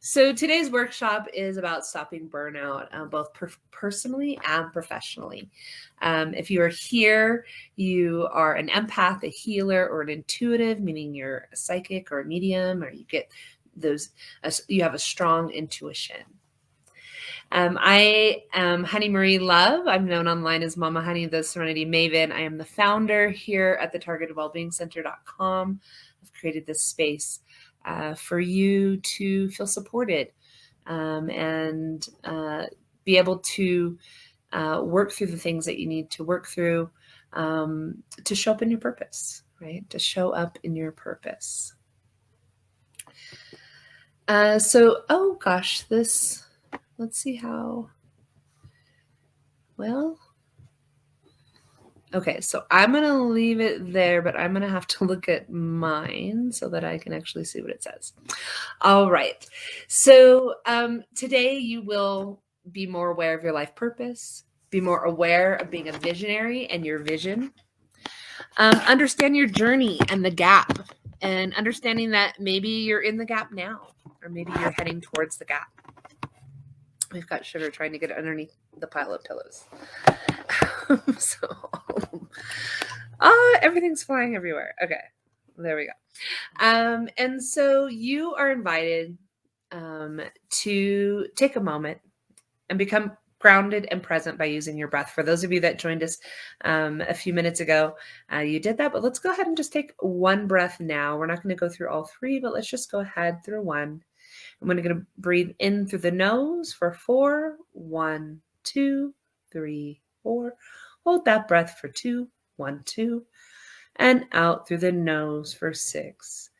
So today's workshop is about stopping burnout, both personally and professionally. If you are here, you are an empath, a healer, or an intuitive, meaning you're a psychic or a medium, or you get those. You have a strong intuition. I am Honey Marie Love. I'm known online as Mama Honey, the Serenity Maven. I am the founder here at the targetedwellbeingcenter.com. I've created this space for you to feel supported and be able to work through the things that you need to work through to show up in your purpose, right? To show up in your purpose. Oh gosh, let's see how, well, okay, so I'm going to leave it there, but I'm going to have to look at mine so that I can actually see what it says. All right. So today you will be more aware of your life purpose, be more aware of being a visionary and your vision, understand your journey and the gap, and understanding that maybe you're in the gap now, or maybe you're heading towards the gap. We've got Sugar trying to get underneath the pile of pillows. Everything's flying everywhere. Okay, there we go. And so you are invited to take a moment and become grounded and present by using your breath. For those of you that joined us a few minutes ago, you did that, but let's go ahead and just take one breath now. We're not going to go through all three, but let's just go ahead through one. I'm going to breathe in through the nose for 4. 1, 2, 3, 4. Hold that breath for 2. 1, 2. And out through the nose for 6.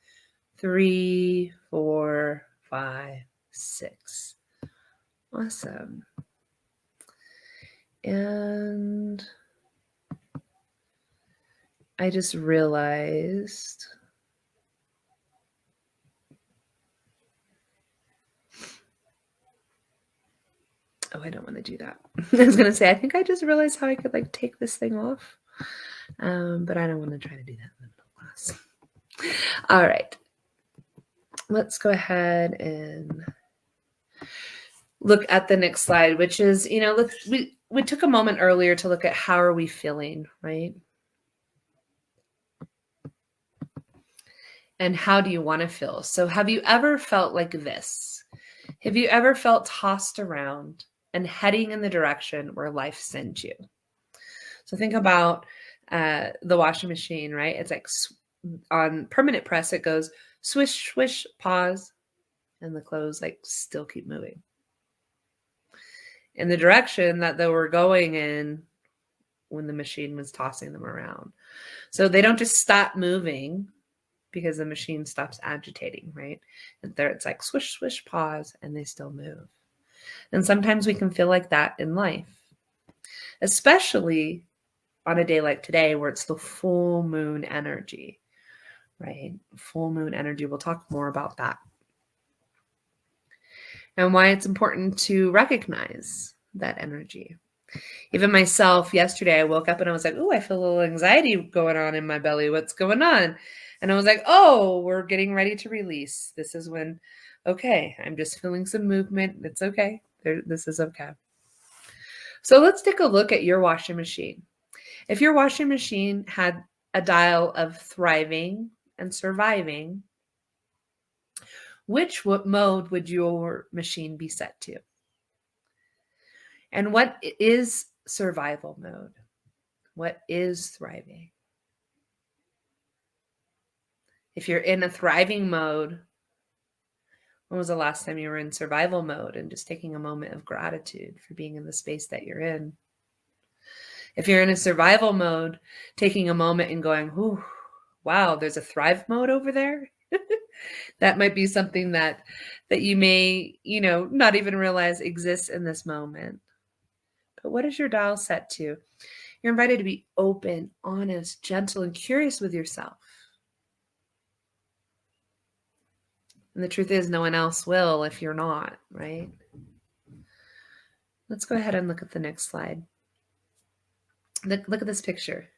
3, 4, 5, 6. Awesome. And I just realized I don't want to do that. I was going to say, I think I just realized how I could take this thing off. But I don't want to try to do that in the middle of class. All right. Let's go ahead and look at the next slide, which is, we took a moment earlier to look at how are we feeling, right? And how do you want to feel? So have you ever felt like this? Have you ever felt tossed around and heading in the direction where life sends you? So think about the washing machine, right? It's like on permanent press, it goes swish, swish, pause, and the clothes still keep moving in the direction that they were going in when the machine was tossing them around. So they don't just stop moving because the machine stops agitating, right? And there it's like swish, swish, pause, and they still move. And sometimes we can feel like that in life, especially on a day like today where it's the full moon energy, right? Full moon energy. We'll talk more about that. And why it's important to recognize that energy. Even myself, yesterday, I woke up and I was like, oh, I feel a little anxiety going on in my belly. What's going on? And I was like, oh, we're getting ready to release. This is when, okay, I'm just feeling some movement. It's okay. This is okay. So let's take a look at your washing machine. If your washing machine had a dial of thriving and surviving, which mode would your machine be set to? And what is survival mode? What is thriving? If you're in a thriving mode, when was the last time you were in survival mode? And just taking a moment of gratitude for being in the space that you're in. If you're in a survival mode, taking a moment and going, ooh, wow, there's a thrive mode over there. That might be something that you may, not even realize exists in this moment. But what is your dial set to? You're invited to be open, honest, gentle, and curious with yourself. And the truth is, no one else will if you're not, right? Let's go ahead and look at the next slide. Look at this picture.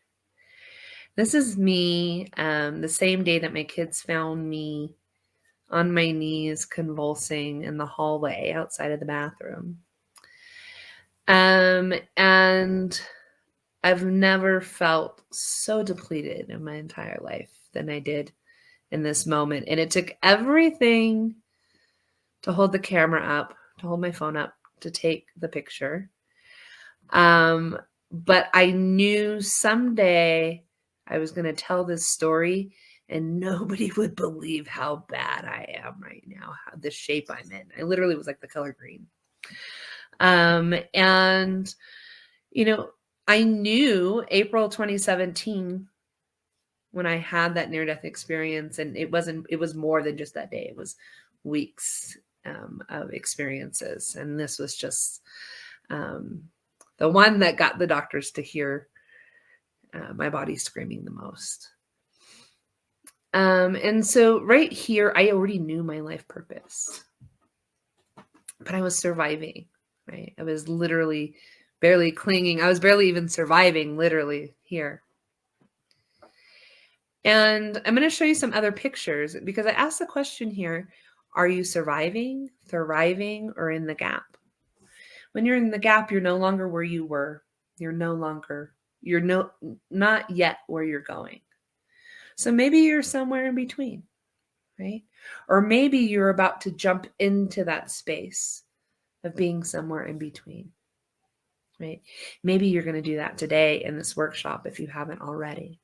This is me the same day that my kids found me on my knees, convulsing in the hallway outside of the bathroom. And I've never felt so depleted in my entire life than I did in this moment. And it took everything to hold the camera up, to hold my phone up, to take the picture. But I knew someday I was going to tell this story and nobody would believe how bad I am right now, how the shape I'm in. I literally was like the color green. And, you know, I knew April 2017 when I had that near-death experience, and it was more than just that day. It was weeks of experiences. And this was just the one that got the doctors to hear my body screaming the most. And so right here, I already knew my life purpose, but I was surviving, right? I was literally barely clinging. I was barely even surviving, literally here. And I'm going to show you some other pictures because I asked the question here, are you surviving, thriving, or in the gap? When you're in the gap, you're no longer where you were. You're not yet where you're going. So maybe you're somewhere in between, right? Or maybe you're about to jump into that space of being somewhere in between, right? Maybe you're going to do that today in this workshop if you haven't already.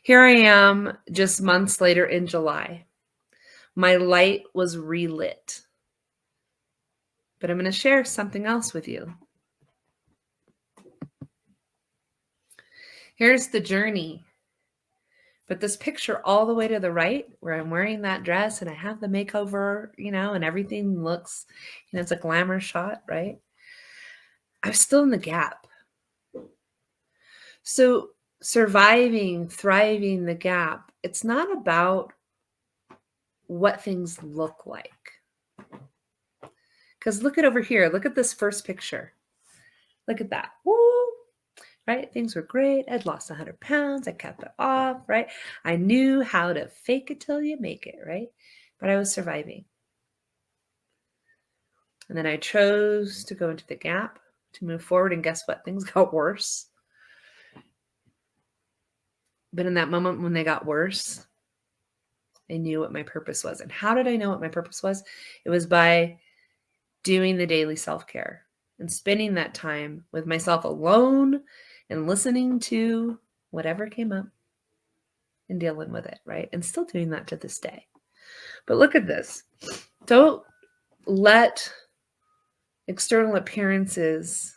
Here I am just months later in July. My light was relit. But I'm going to share something else with you. Here's the journey. But this picture all the way to the right, where I'm wearing that dress and I have the makeover, and everything looks, it's a glamour shot, right? I'm still in the gap. So surviving, thriving the gap, it's not about what things look like. Because look at over here. Look at this first picture. Look at that. Woo! Right? Things were great. I'd lost 100 pounds. I kept it off, right? I knew how to fake it till you make it, right? But I was surviving. And then I chose to go into the gap, to move forward. And guess what? Things got worse. But in that moment when they got worse, I knew what my purpose was. And how did I know what my purpose was? It was by doing the daily self-care and spending that time with myself alone and listening to whatever came up and dealing with it, right? And still doing that to this day. But look at this. Don't let external appearances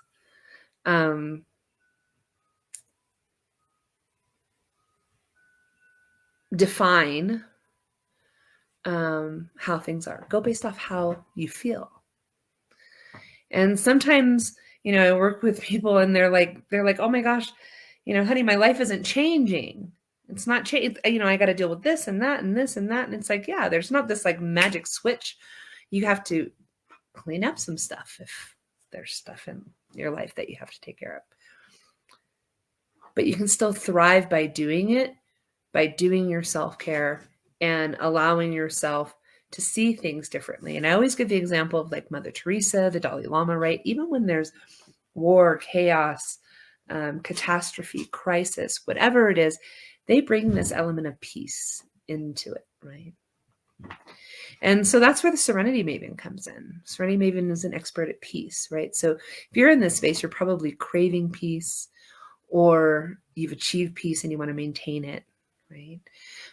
define how things are. Go based off how you feel. And sometimes, I work with people and they're like, oh my gosh, honey, my life isn't changing. It's not change. I got to deal with this and that and this and that. And it's like, yeah, there's not this like magic switch. You have to clean up some stuff if there's stuff in your life that you have to take care of. But you can still thrive by doing it, by doing your self-care and allowing yourself to see things differently. And I always give the example of like Mother Teresa, the Dalai Lama, right? Even when there's war, chaos, catastrophe, crisis, whatever it is, they bring this element of peace into it, right? And so that's where the Serenity Maven comes in. Serenity Maven is an expert at peace, right? So if you're in this space, you're probably craving peace or you've achieved peace and you want to maintain it, right?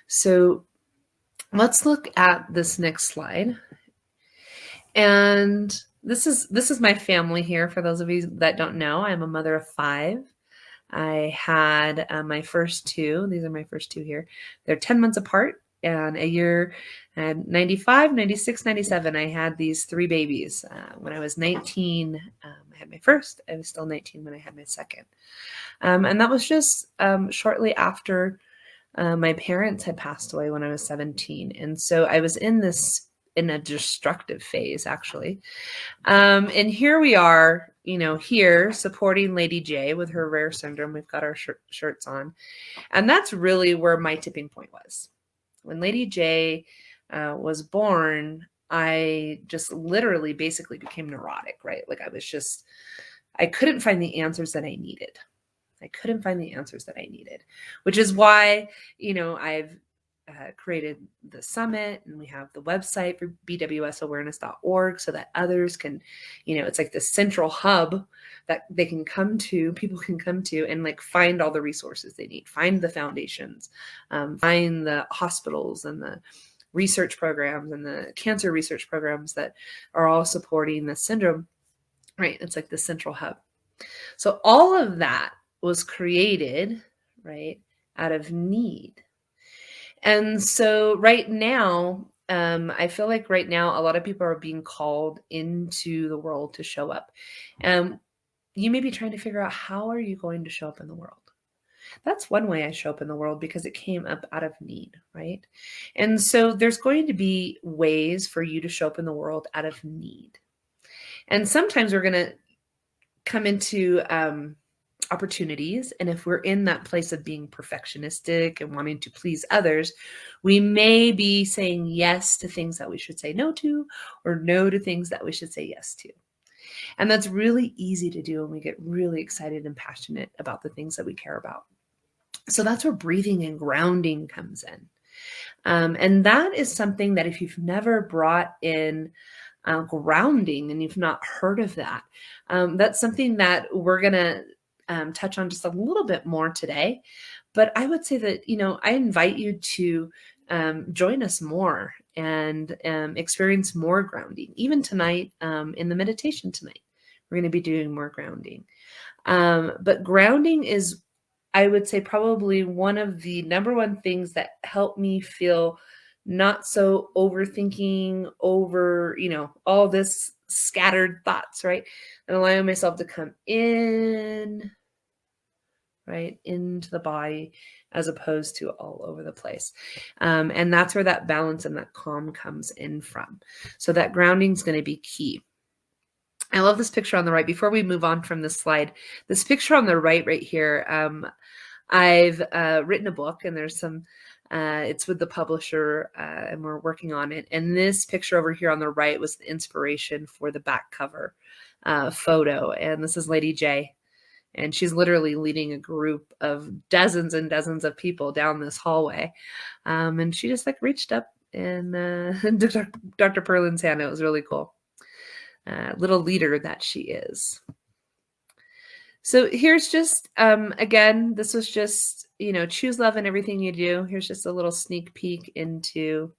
So let's look at this next slide. And this is my family here. For those of you that don't know, I'm a mother of 5. I had my first 2. These are my first 2 here. They're 10 months apart. And a year, 95, 96, 97, I had these 3 babies. When I was 19, I had my first. I was still 19 when I had my second. And that was just shortly after my parents had passed away when I was 17. And so I was in this in a destructive phase, actually. And here we are, here supporting Lady J with her rare syndrome. We've got our shirts on. And that's really where my tipping point was. When Lady J was born, I just literally basically became neurotic, right? Like I couldn't find the answers that I needed. Which is why, I've created the summit, and we have the website for bwsawareness.org so that others can, it's like the central hub that people can come to and like find all the resources they need, find the foundations, find the hospitals and the research programs and the cancer research programs that are all supporting the syndrome, right? It's like the central hub. So all of that was created, right, out of need. And so right now, I feel like right now, a lot of people are being called into the world to show up. You may be trying to figure out, how are you going to show up in the world? That's one way I show up in the world, because it came up out of need, right? And so there's going to be ways for you to show up in the world out of need. And sometimes we're going to come into opportunities. And if we're in that place of being perfectionistic and wanting to please others, we may be saying yes to things that we should say no to, or no to things that we should say yes to. And that's really easy to do when we get really excited and passionate about the things that we care about. So that's where breathing and grounding comes in. And that is something that if you've never brought in grounding and you've not heard of that, that's something that we're going to touch on just a little bit more today. But I would say that, I invite you to join us more and experience more grounding. Even tonight, in the meditation tonight, we're going to be doing more grounding. But grounding is, I would say, probably one of the number one things that help me feel not so overthinking over, all this scattered thoughts, right? And allowing myself to come in, right, into the body, as opposed to all over the place. And that's where that balance and that calm comes in from. So that grounding is going to be key. I love this picture on the right. Before we move on from this slide, this picture on the right here, I've written a book, and there's some, it's with the publisher, and we're working on it. And this picture over here on the right was the inspiration for the back cover photo. And this is Lady J. And she's literally leading a group of dozens and dozens of people down this hallway. And she just like reached up and Dr. Perlin's hand. It was really cool. Little leader that she is. So here's just, again, this was just, choose love in everything you do. Here's just a little sneak peek into,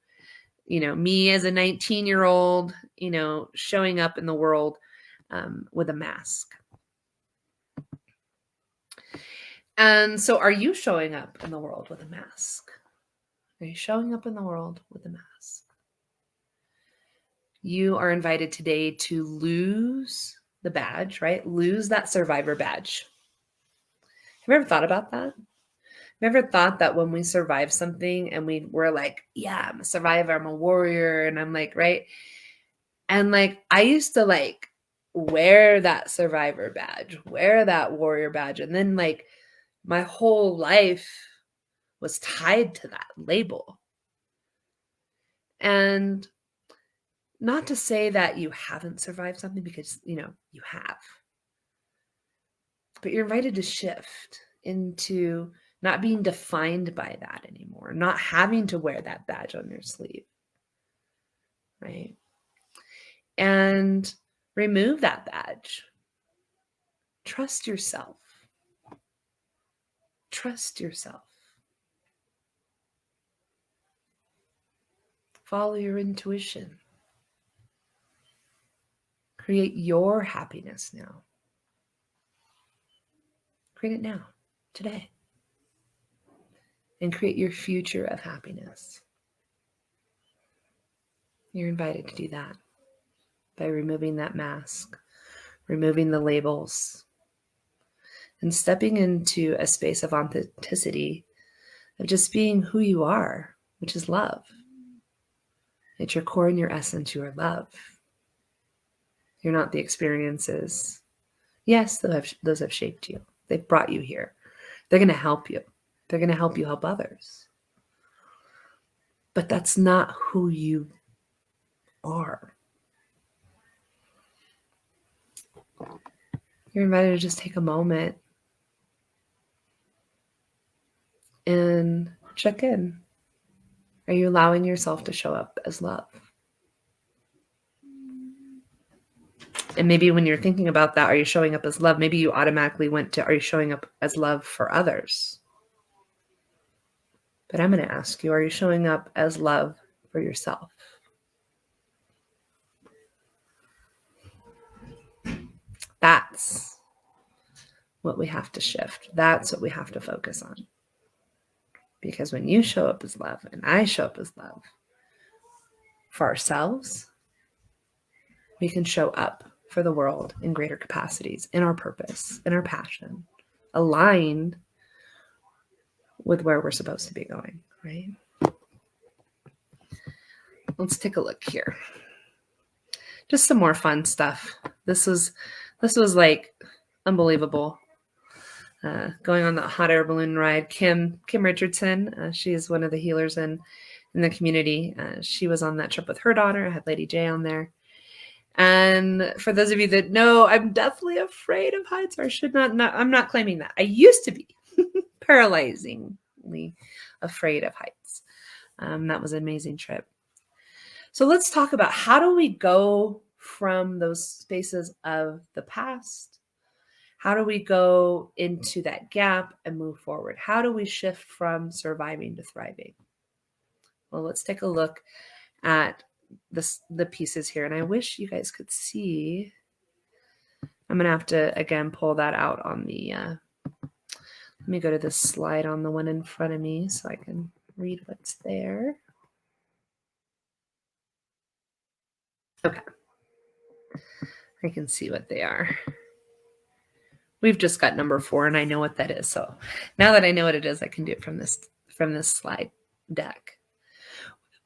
me as a 19-year-old, showing up in the world with a mask. And so are you showing up in the world with a mask? Are you showing up in the world with a mask? You are invited today to lose the badge, right? Lose that survivor badge. Have you ever thought about that? Have you ever thought that when we survive something and we're like, yeah, I'm a survivor, I'm a warrior, and I'm like, right? And like, I used to like wear that survivor badge, wear that warrior badge, and then like my whole life was tied to that label. And not to say that you haven't survived something, because, you have. But you're invited to shift into not being defined by that anymore, not having to wear that badge on your sleeve, right? And remove that badge. Trust yourself. Trust yourself. Follow your intuition. Create your happiness now. Create it now, today. And create your future of happiness. You're invited to do that by removing that mask, removing the labels, and stepping into a space of authenticity, of just being who you are, which is love. At your core and your essence, you are love. You're not the experiences. Yes, those have shaped you. They've brought you here. They're going to help you. They're going to help you help others. But that's not who you are. You're invited to just take a moment and check in. Are you allowing yourself to show up as love? And maybe when you're thinking about that, are you showing up as love? Maybe you automatically went to, are you showing up as love for others? But I'm going to ask you, are you showing up as love for yourself? That's what we have to shift. That's what we have to focus on. Because when you show up as love and I show up as love for ourselves, we can show up for the world in greater capacities, in our purpose, in our passion, aligned with where we're supposed to be going, right? Let's take a look here. Just some more fun stuff. This was like unbelievable. Going on that hot air balloon ride. Kim Richardson, she is one of the healers in the community. She was on that trip with her daughter. I had Lady J on there. And for those of you that know, I'm definitely afraid of heights, or I'm not claiming that. I used to be paralyzingly afraid of heights. That was an amazing trip. So let's talk about, how do we go from those spaces of the past? How do we go into that gap and move forward? How do we shift from surviving to thriving? Well, let's take a look at the pieces here. And I wish you guys could see. I'm going to have to, again, pull that out on the, let me go to this slide on the one in front of me so I can read what's there. Okay. I can see what they are. We've just got number 4 and I know what that is. So now that I know what it is, I can do it from this slide deck,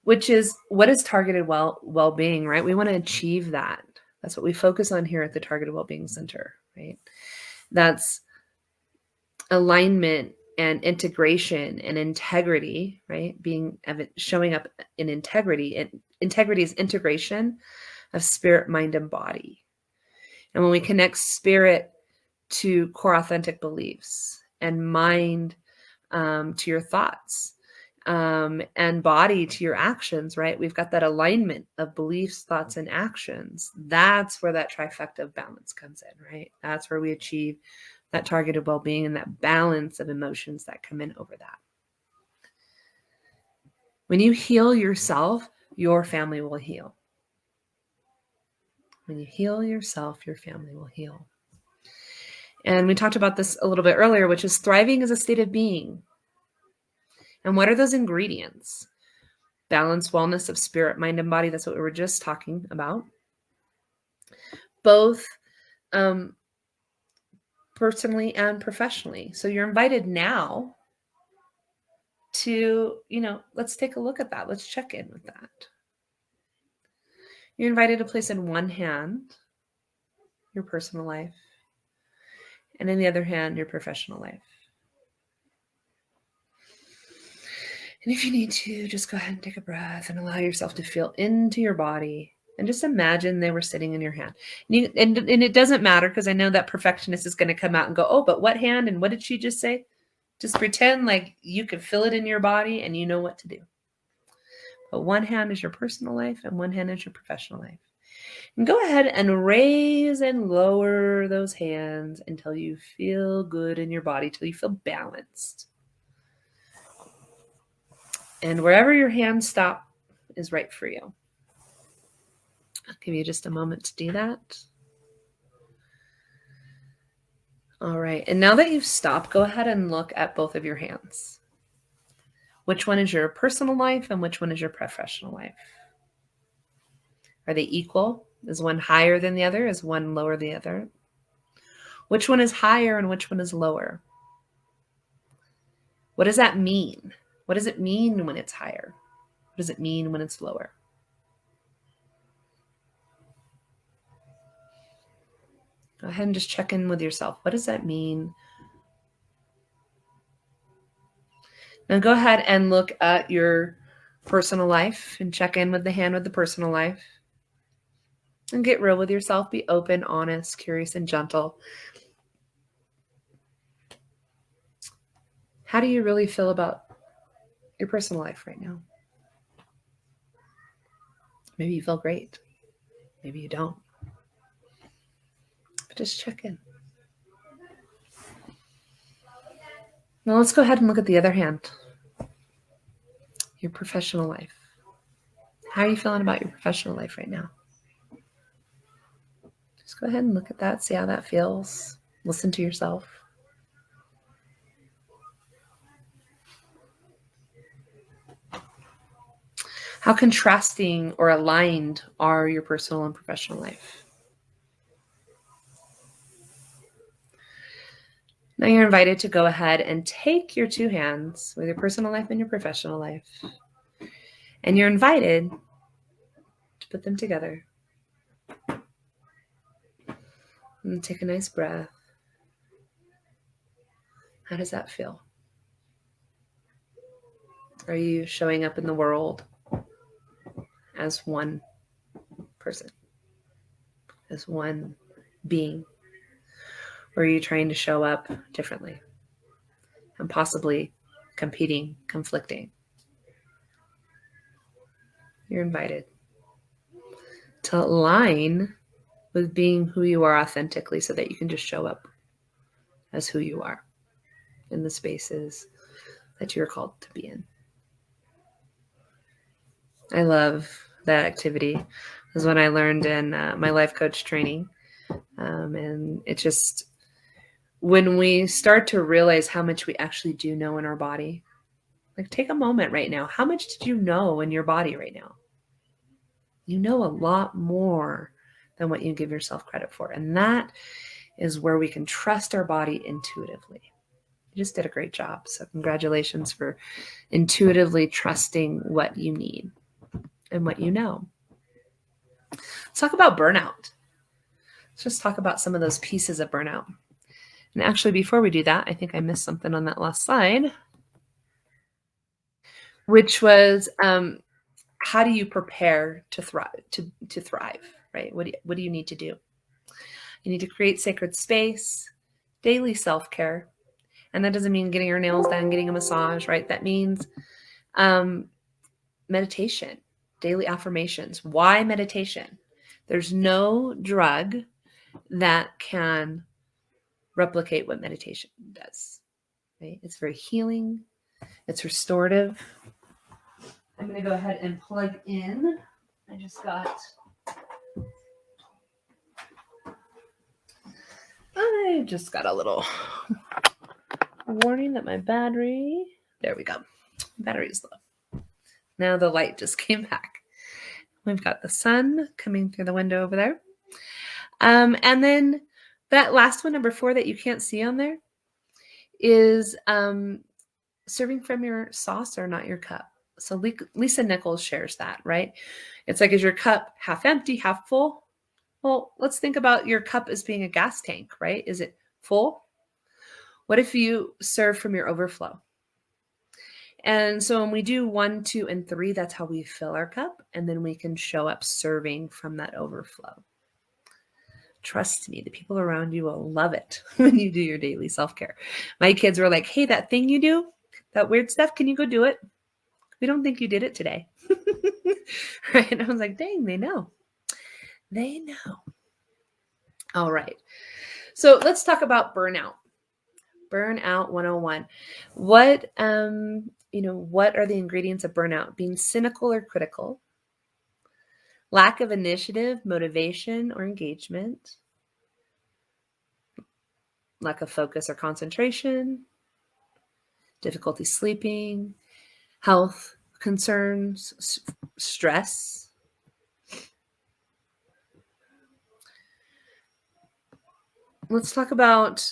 which is, what is targeted well-being, right? We want to achieve that. That's what we focus on here at the Targeted Wellbeing Center, right? That's alignment and integration and integrity, right? Showing up in integrity. And integrity is integration of spirit, mind, and body. And when we connect spirit to core authentic beliefs, and mind to your thoughts, and body to your actions, right? We've got that alignment of beliefs, thoughts, and actions. That's where that trifecta of balance comes in, right? That's where we achieve that targeted well-being and that balance of emotions that come in over that. When you heal yourself, your family will heal. When you heal yourself, your family will heal. And we talked about this a little bit earlier, which is thriving is a state of being. And what are those ingredients? Balance, wellness of spirit, mind, and body. That's what we were just talking about. Both personally and professionally. So you're invited now to, let's take a look at that. Let's check in with that. You're invited to place in one hand your personal life, and in the other hand, your professional life. And if you need to, just go ahead and take a breath and allow yourself to feel into your body, and just imagine they were sitting in your hand. And it doesn't matter, because I know that perfectionist is going to come out and go, oh, but what hand? And what did she just say? Just pretend like you can feel it in your body and you know what to do. But one hand is your personal life and one hand is your professional life. And go ahead and raise and lower those hands until you feel good in your body, till you feel balanced. And wherever your hands stop is right for you. I'll give you just a moment to do that. All right. And now that you've stopped, go ahead and look at both of your hands. Which one is your personal life and which one is your professional life? Are they equal? Is one higher than the other? Is one lower than the other? Which one is higher and which one is lower? What does that mean? What does it mean when it's higher? What does it mean when it's lower? Go ahead and just check in with yourself. What does that mean? Now go ahead and look at your personal life and check in with the hand with the personal life. And get real with yourself. Be open, honest, curious, and gentle. How do you really feel about your personal life right now? Maybe you feel great. Maybe you don't. But just check in. Now let's go ahead and look at the other hand. Your professional life. How are you feeling about your professional life right now? Just go ahead and look at that. See how that feels. Listen to yourself. How contrasting or aligned are your personal and professional life? Now you're invited to go ahead and take your two hands with your personal life and your professional life. And you're invited to put them together. And take a nice breath. How does that feel? Are you showing up in the world as one person, as one being? Or are you trying to show up differently and possibly competing, conflicting? You're invited to align with being who you are authentically so that you can just show up as who you are in the spaces that you're called to be in. I love that activity. It was when I learned in my life coach training. And it just, when we start to realize how much we actually do know in our body, like take a moment right now. How much did you know in your body right now? You know a lot more than what you give yourself credit for. And that is where we can trust our body intuitively. You just did a great job. So congratulations for intuitively trusting what you need and what you know. Let's talk about burnout. Let's just talk about some of those pieces of burnout. And actually, before we do that, I think I missed something on that last slide, which was how do you prepare to thrive, right? What do you need to do? You need to create sacred space, daily self-care. And that doesn't mean getting your nails done, getting a massage, right? That means meditation, daily affirmations. Why meditation? There's no drug that can replicate what meditation does, right? It's very healing. It's restorative. I'm going to go ahead and plug in. I just got a little warning that my battery, there we go. Battery is low. Now the light just came back. We've got the sun coming through the window over there. And then that last one, number 4, that you can't see on there is serving from your saucer, not your cup. So Lisa Nichols shares that, right? It's like, is your cup half empty, half full? Well, let's think about your cup as being a gas tank, right? Is it full? What if you serve from your overflow? And so when we do 1, 2, and 3, that's how we fill our cup. And then we can show up serving from that overflow. Trust me, the people around you will love it when you do your daily self-care. My kids were like, hey, that thing you do, that weird stuff, can you go do it? We don't think you did it today. Right? And I was like, dang, they know. They know. All right. So let's talk about burnout. Burnout 101. What are the ingredients of burnout? Being cynical or critical, lack of initiative, motivation, or engagement, lack of focus or concentration, difficulty sleeping, health concerns, stress. Let's talk about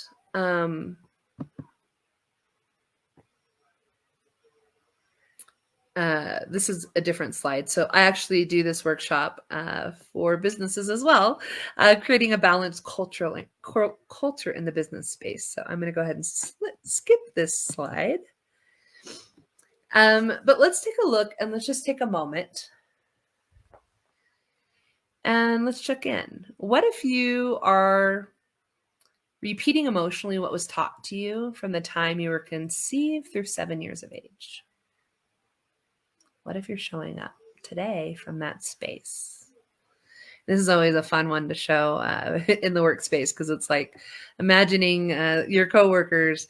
this is a different slide. So I actually do this workshop for businesses as well, creating a balanced culture in the business space. So I'm going to go ahead and skip this slide. But let's take a look, and let's just take a moment and let's check in. What if you are repeating emotionally what was taught to you from the time you were conceived through 7 years of age? What if you're showing up today from that space? This is always a fun one to show in the workspace, because it's like imagining your coworkers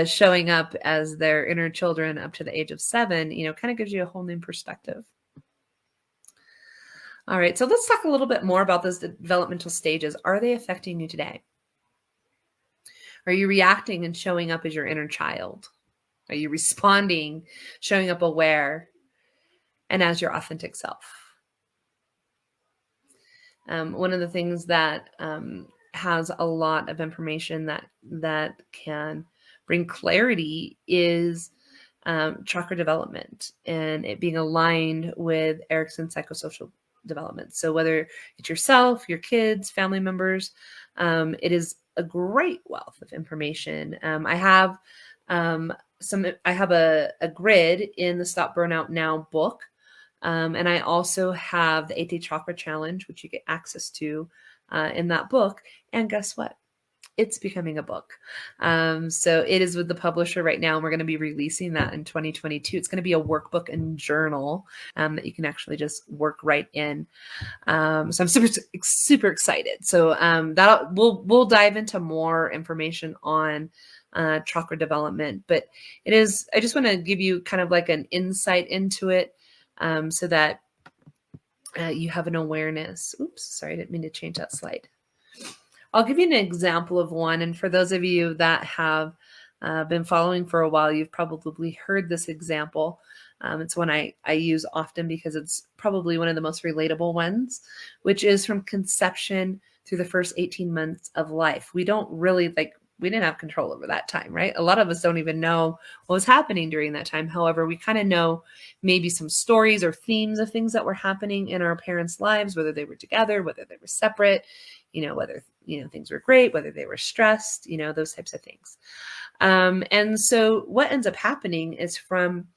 showing up as their inner children up to the age of 7, kind of gives you a whole new perspective. All right, so let's talk a little bit more about those developmental stages. Are they affecting you today? Are you reacting and showing up as your inner child? Are you responding, showing up aware, and as your authentic self? One of the things that has a lot of information that can bring clarity is chakra development, and it being aligned with Erickson's psychosocial development. So whether it's yourself, your kids, family members, it is a great wealth of information. I have a grid in the Stop Burnout Now book. And I also have the 8-Day Chakra Challenge, which you get access to in that book. And guess what? It's becoming a book. So it is with the publisher right now, and we're going to be releasing that in 2022. It's going to be a workbook and journal that you can actually just work right in. So I'm super excited. So that we'll dive into more information on chakra development, but I just want to give you kind of like an insight into it. So that you have an awareness. Oops, sorry, I didn't mean to change that slide. I'll give you an example of one. And for those of you that have been following for a while, you've probably heard this example. It's one I use often because it's probably one of the most relatable ones, which is from conception through the first 18 months of life. We didn't have control over that time, right? A lot of us don't even know what was happening during that time. However, we kind of know maybe some stories or themes of things that were happening in our parents' lives, whether they were together, whether they were separate, whether, things were great, whether they were stressed, those types of things. And so what ends up happening is from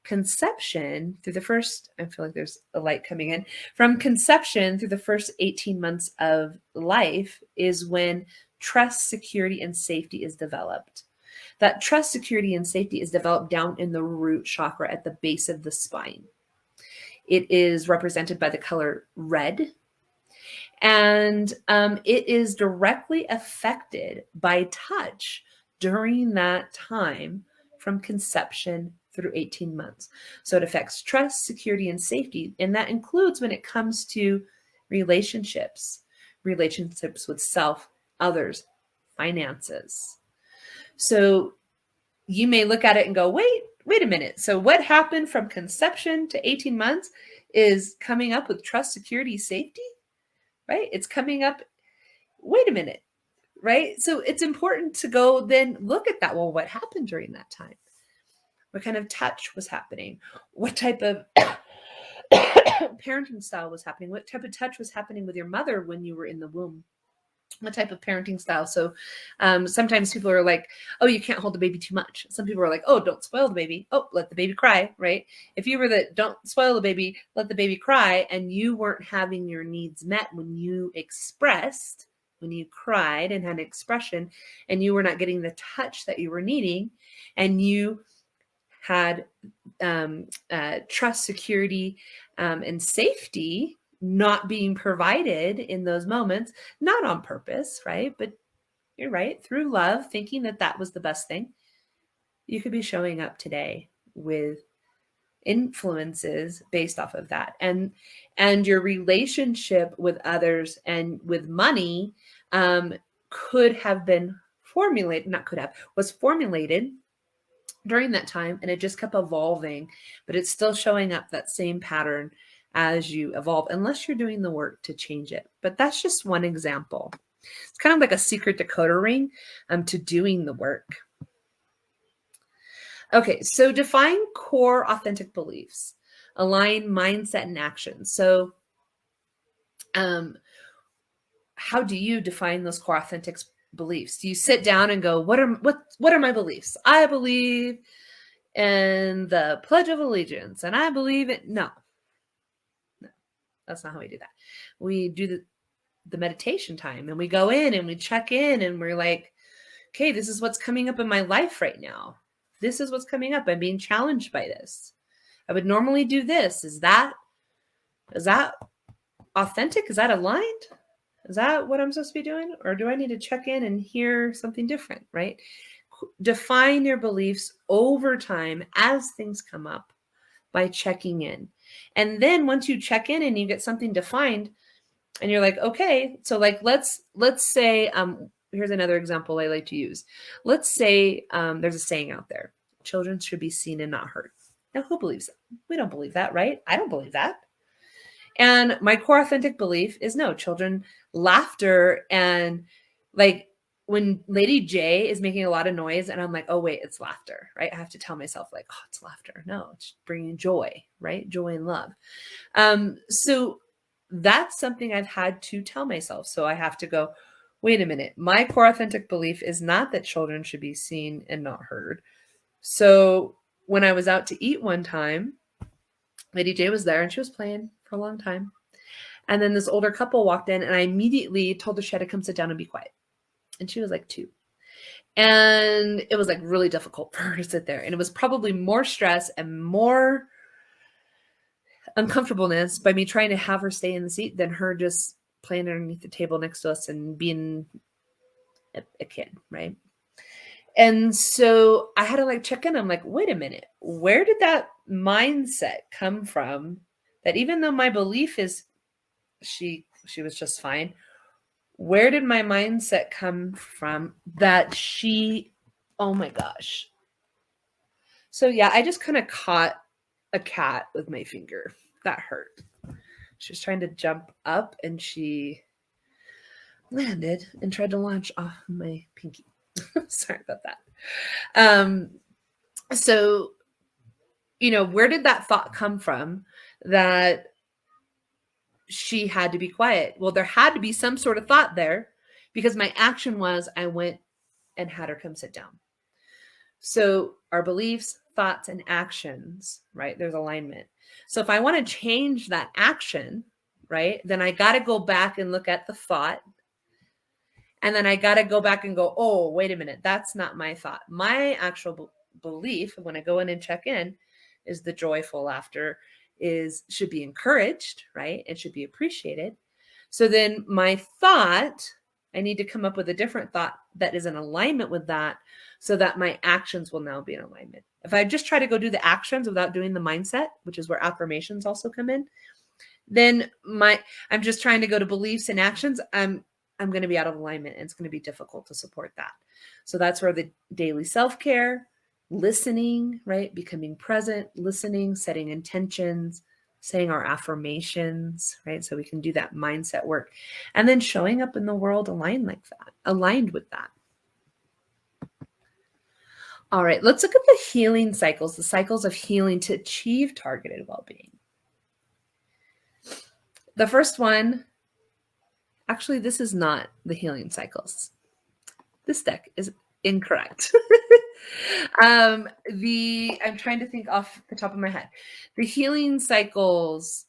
conception through the first, I feel like there's a light coming in, from conception through the first 18 months of life is when trust, security, and safety is developed. That trust, security, and safety is developed down in the root chakra at the base of the spine. It is represented by the color red, and it is directly affected by touch during that time from conception through 18 months. So it affects trust, security, and safety, and that includes when it comes to relationships with self, others, finances. So you may look at it and go, wait a minute. So what happened from conception to 18 months is coming up with trust, security, safety, right? It's coming up. Wait a minute, right? So it's important to go then look at that. Well, what happened during that time? What kind of touch was happening? What type of parenting style was happening? What type of touch was happening with your mother when you were in the womb? What type of parenting style? So sometimes people are like, oh, you can't hold the baby too much. Some people are like, oh, don't spoil the baby. Oh, let the baby cry, right? If you were the don't spoil the baby, let the baby cry, and you weren't having your needs met when you expressed, when you cried and had an expression, and you were not getting the touch that you were needing, and you had trust, security, and safety not being provided in those moments, not on purpose, right? But you're right, through love, thinking that that was the best thing, you could be showing up today with influences based off of that. And your relationship with others and with money could have been was formulated during that time, and it just kept evolving, but it's still showing up that same pattern as you evolve, unless you're doing the work to change it. But that's just one example. It's kind of like a secret decoder ring to doing the work. Okay, so define core authentic beliefs, align mindset and action. So, um, how do you define those core authentic beliefs? Do you sit down and go, what are my beliefs? I believe in the Pledge of Allegiance, and I believe it. No, no, that's not how we do that. We do the meditation time, and we go in and we check in, and we're like, okay, this is what's coming up in my life right now. This is what's coming up. I'm being challenged by this. I would normally do this. Is that authentic? Is that aligned? Is that what I'm supposed to be doing? Or do I need to check in and hear something different, right? Define your beliefs over time as things come up by checking in. And then once you check in and you get something defined and you're like, okay, so like let's say here's another example I like to use. Let's say there's a saying out there, children should be seen and not heard. Now, who believes that? We don't believe that, right? I don't believe that. And my core authentic belief is no, children laughter and like when Lady J is making a lot of noise and I'm like, oh wait, it's laughter, right? I have to tell myself like, oh, it's laughter. No, it's bringing joy, right? Joy and love. So that's something I've had to tell myself. So I have to go, wait a minute. My core authentic belief is not that children should be seen and not heard. So when I was out to eat one time, Lady J was there and she was playing for a long time. And then this older couple walked in and I immediately told her she had to come sit down and be quiet. And she was like 2. And it was like really difficult for her to sit there. And it was probably more stress and more uncomfortableness by me trying to have her stay in the seat than her just playing underneath the table next to us and being a kid, right? And so I had to like check in. I'm like, wait a minute, where did that mindset come from? That even though my belief is she was just fine, where did my mindset come from that she, oh my gosh. So yeah, I just kind of caught a cat with my finger. That hurt. She was trying to jump up and she landed and tried to launch off my pinky. Sorry about that. So, where did that thought come from that she had to be quiet? Well, there had to be some sort of thought there because my action was I went and had her come sit down. So our beliefs, thoughts, and actions, right? There's alignment. So if I want to change that action, right, then I got to go back and look at the thought. And then I got to go back and go, oh, wait a minute. That's not my thought. My actual belief when I go in and check in is the joyful laughter should be encouraged, right? It should be appreciated. So then my thought, I need to come up with a different thought that is in alignment with that so that my actions will now be in alignment. If I just try to go do the actions without doing the mindset, which is where affirmations also come in, then I'm just trying to go to beliefs and actions. I'm going to be out of alignment and it's going to be difficult to support that. So that's where the daily self-care, listening, right? Becoming present, listening, setting intentions, saying our affirmations, right? So we can do that mindset work and then showing up in the world aligned with that. All right, let's look at the healing cycles, the cycles of healing to achieve targeted well-being. The first one, actually, this is not the healing cycles. This deck is incorrect. I'm trying to think off the top of my head. The healing cycles,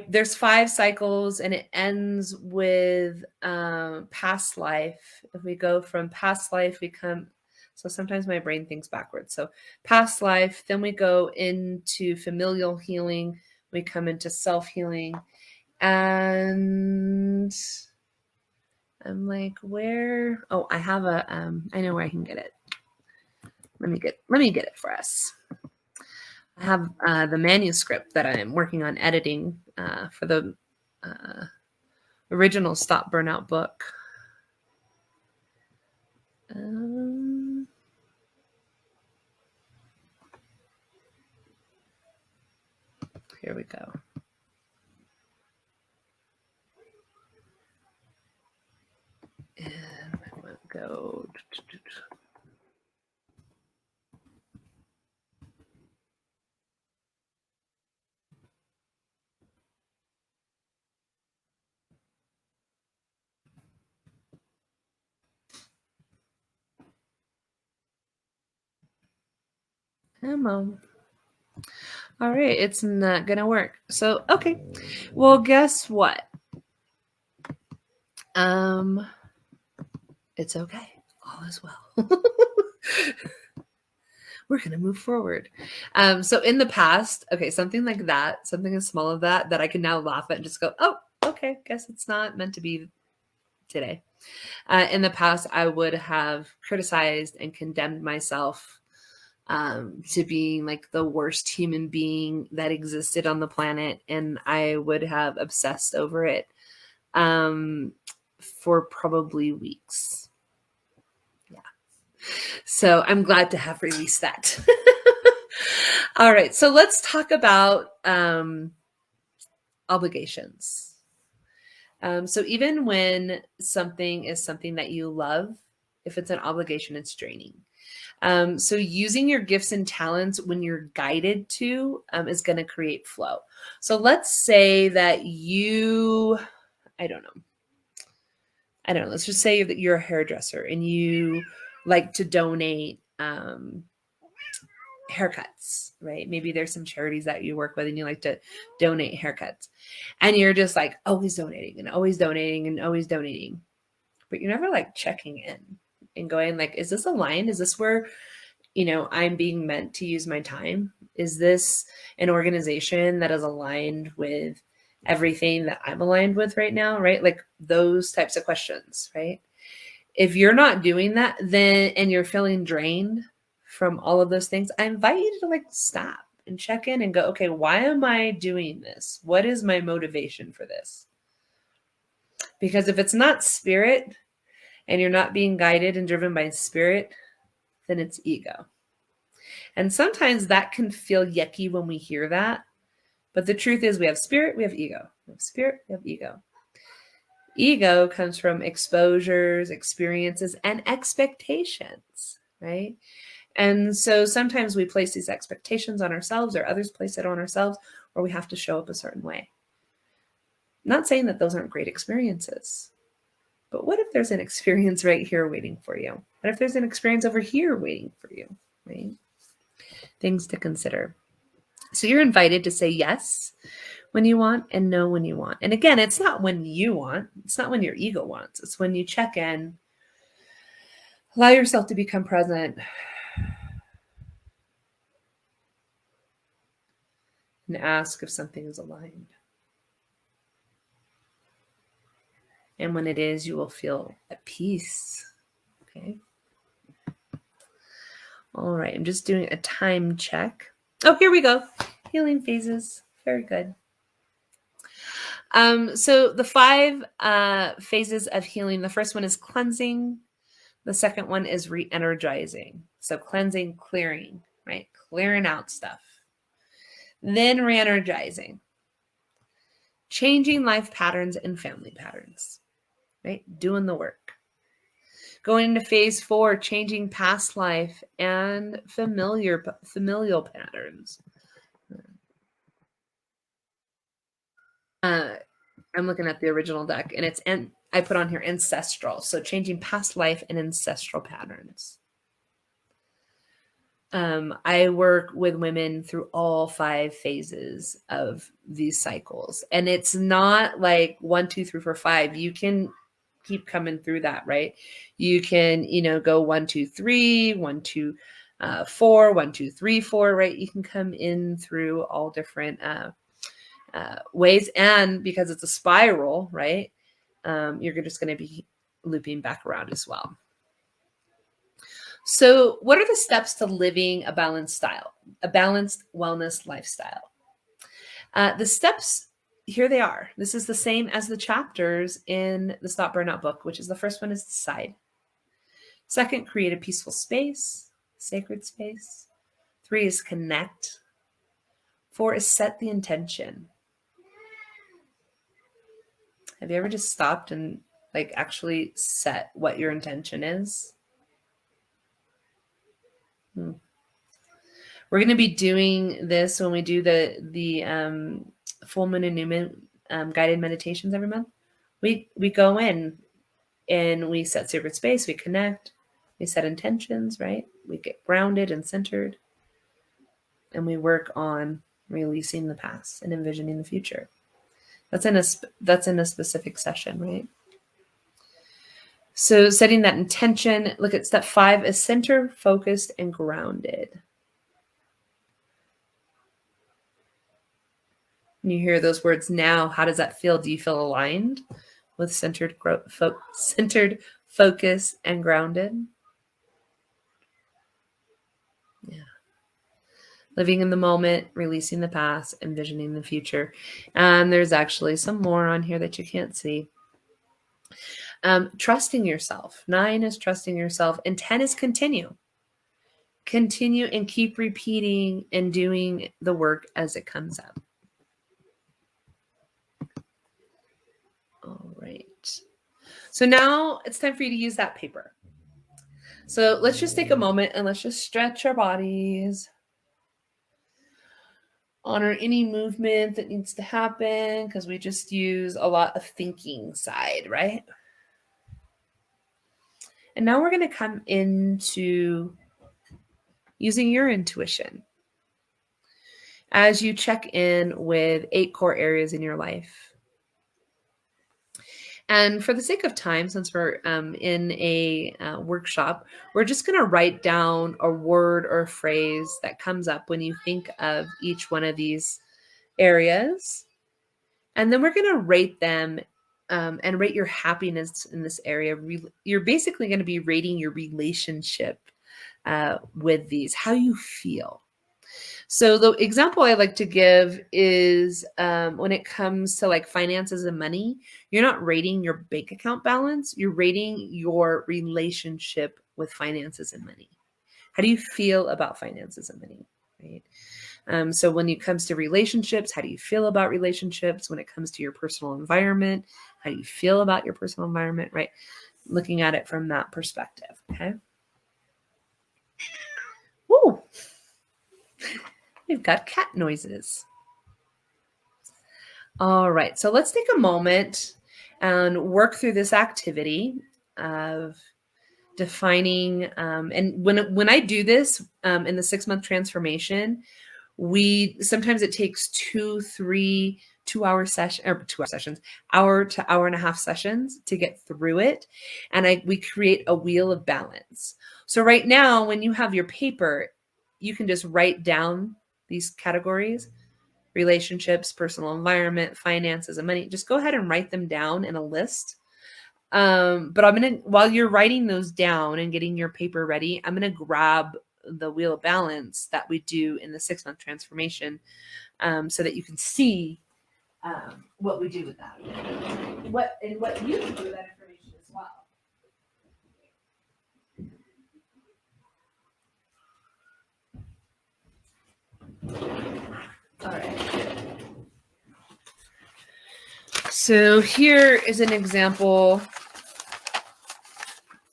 there's 5 cycles and it ends with past life. If we go from past life, so sometimes my brain thinks backwards. So past life, then we go into familial healing, we come into self-healing, and I'm like, where? Oh, I have I know where I can get it. Let me get it for us. I have the manuscript that I'm working on editing for the original Stop Burnout book. Here we go. And I'm going to go. Ammo. All right, it's not gonna work. So, okay. Well, guess what? It's okay. All is well. We're gonna move forward. So in the past, okay, something like that, something as small as that I can now laugh at and just go, oh, okay, guess it's not meant to be today. In the past, I would have criticized and condemned myself to being like the worst human being that existed on the planet, and I would have obsessed over it for probably weeks. Yeah. So I'm glad to have released that. All right. So let's talk about obligations. So even when something is something that you love, if it's an obligation, it's draining. So using your gifts and talents when you're guided to is going to create flow. So let's say that I don't know. Let's just say that you're a hairdresser and you like to donate haircuts, right? Maybe there's some charities that you work with and you like to donate haircuts. And you're just like always donating and always donating and always donating. But you're never like checking in and going like, is this aligned? Is this where, I'm being meant to use my time? Is this an organization that is aligned with everything that I'm aligned with right now, right? Like those types of questions, right? If you're not doing that, then, and you're feeling drained from all of those things, I invite you to like stop and check in and go, okay, why am I doing this? What is my motivation for this? Because if it's not spirit and you're not being guided and driven by spirit, then it's ego. And sometimes that can feel yucky when we hear that. But the truth is we have spirit, we have ego. We have spirit, we have ego. Ego comes from exposures, experiences, and expectations, right? And so sometimes we place these expectations on ourselves or others place it on ourselves, or we have to show up a certain way. I'm not saying that those aren't great experiences, but what if there's an experience right here waiting for you? What if there's an experience over here waiting for you, right? Things to consider. So you're invited to say yes when you want and no when you want. And again, it's not when you want. It's not when your ego wants. It's when you check in, allow yourself to become present, and ask if something is aligned. And when it is, you will feel at peace. Okay. All right. I'm just doing a time check. Oh, here we go. Healing phases. Very good. So the 5 phases of healing, the first one is cleansing. The second one is re-energizing. So cleansing, clearing, right? Clearing out stuff. Then re-energizing. Changing life patterns and family patterns, right? Doing the work. Going into phase 4, changing past life and familial patterns. I'm looking at the original deck and I put on here ancestral. So changing past life and ancestral patterns. I work with women through all 5 phases of these cycles. And it's not like 1, 2, 3, 4, 5. You can keep coming through that, right? You can, go 1, 2, 3, 1, 2, 4, 1, 2, 3, 4, right? You can come in through all different ways. And because it's a spiral, right? You're just going to be looping back around as well. So what are the steps to living a balanced wellness lifestyle? The steps, here they are. This is the same as the chapters in the Stop Burnout book, which is the first one is decide. Second, create a peaceful space, sacred space. 3 is connect. 4 is set the intention. Have you ever just stopped and like actually set what your intention is? We're going to be doing this when we do the full moon and new moon guided meditations every month. We go in and we set sacred space, we connect, we set intentions, right? We get grounded and centered. and we work on releasing the past and envisioning the future. That's in a specific session, right? So setting that intention, look at step 5 is centered, focused, and grounded. When you hear those words now, how does that feel? Do you feel aligned with centered, focus, and grounded? Yeah. Living in the moment, releasing the past, envisioning the future. And there's actually some more on here that you can't see. Trusting yourself. 9 is trusting yourself. And 10 is continue. Continue and keep repeating and doing the work as it comes up. All right. So now it's time for you to use that paper. So let's just take a moment and let's just stretch our bodies. Honor any movement that needs to happen because we just use a lot of thinking side, right? And now we're going to come into using your intuition as you check in with 8 core areas in your life. And for the sake of time, since we're in a workshop, we're just going to write down a word or a phrase that comes up when you think of each one of these areas. And then we're going to rate them and rate your happiness in this area. You're basically going to be rating your relationship with these, how you feel. So the example I like to give is when it comes to like finances and money, you're not rating your bank account balance, you're rating your relationship with finances and money. How do you feel about finances and money, right? So when it comes to relationships, how do you feel about relationships? When it comes to your personal environment, how do you feel about your personal environment, right? Looking at it from that perspective, okay? Woo! We've got cat noises. All right, so let's take a moment and work through this activity of defining. And when I do this in the 6-month transformation, sometimes it takes 2-3 sessions, hour to hour and a half sessions to get through it, and we create a wheel of balance. So right now, when you have your paper, you can just write down these categories: relationships, personal environment, finances, and money. Just go ahead and write them down in a list. But while you're writing those down and getting your paper ready, I'm going to grab the wheel of balance that we do in the 6-month transformation so that you can see what we do with that. What you can do with that information as well. All right. So here is an example.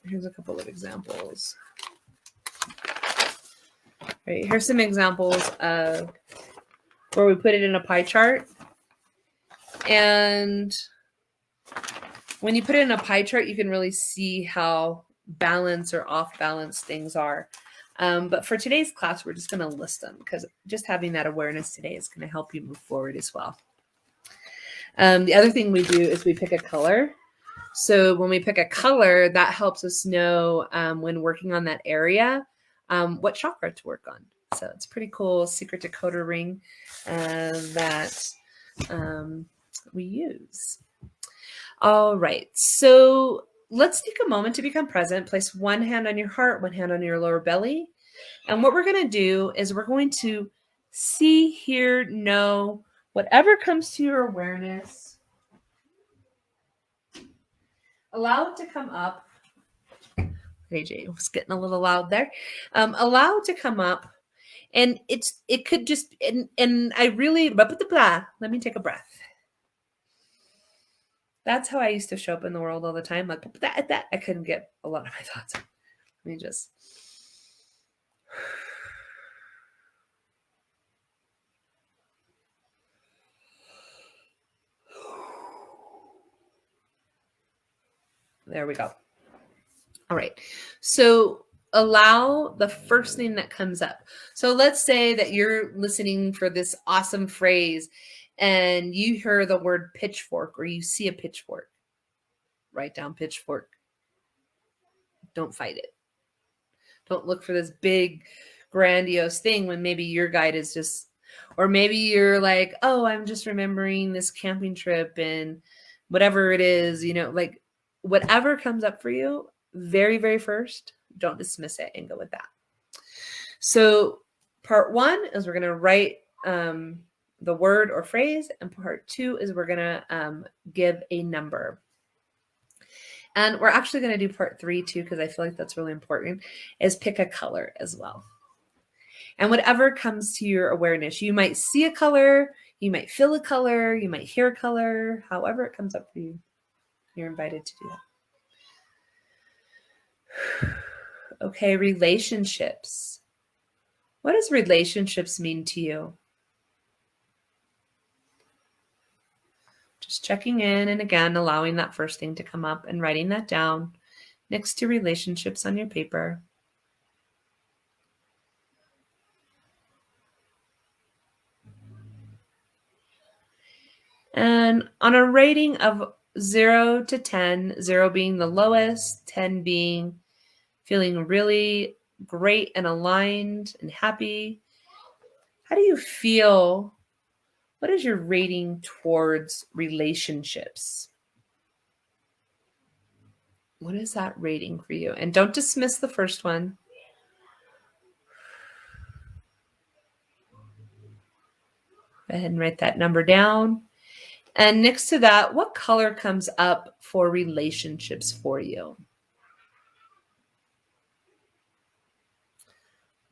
Here's a couple of examples. Right, here's some examples of where we put it in a pie chart. And when you put it in a pie chart, you can really see how balanced or off balance things are. But for today's class, we're just going to list them because just having that awareness today is going to help you move forward as well. The other thing we do is we pick a color. So when we pick a color, that helps us know when working on that area, what chakra to work on. So it's pretty cool secret decoder ring that we use. All right, so let's take a moment to become present. Place one hand on your heart, one hand on your lower belly. And what we're going to do is we're going to see, hear, know, whatever comes to your awareness. Allow it to come up. AJ was getting a little loud there. Allow it to come up. And it could just, and I really, blah, blah, blah. Let me take a breath. That's how I used to show up in the world all the time. Like that, I couldn't get a lot of my thoughts. Let me just. There we go. All right. So allow the first thing that comes up. So let's say that you're listening for this awesome phrase and you hear the word pitchfork or you see a pitchfork. Write down pitchfork. Don't fight it. Don't look for this big, grandiose thing when maybe your guide is just, or maybe you're like, oh, I'm just remembering this camping trip and whatever it is, like whatever comes up for you, very, very first, don't dismiss it and go with that. So part one is we're going to write the word or phrase, and part two is we're going to give a number. And we're actually going to do part three too, because I feel like that's really important, is pick a color as well. And whatever comes to your awareness, you might see a color, you might feel a color, you might hear a color, however it comes up for you, you're invited to do that. Okay, relationships. What does relationships mean to you? Just checking in and again, allowing that first thing to come up and writing that down next to relationships on your paper. And on a rating of 0 to 10, 0 being the lowest, 10 being feeling really great and aligned and happy, how do you feel? What is your rating towards relationships? What is that rating for you? And don't dismiss the first one. Go ahead and write that number down. And next to that, what color comes up for relationships for you?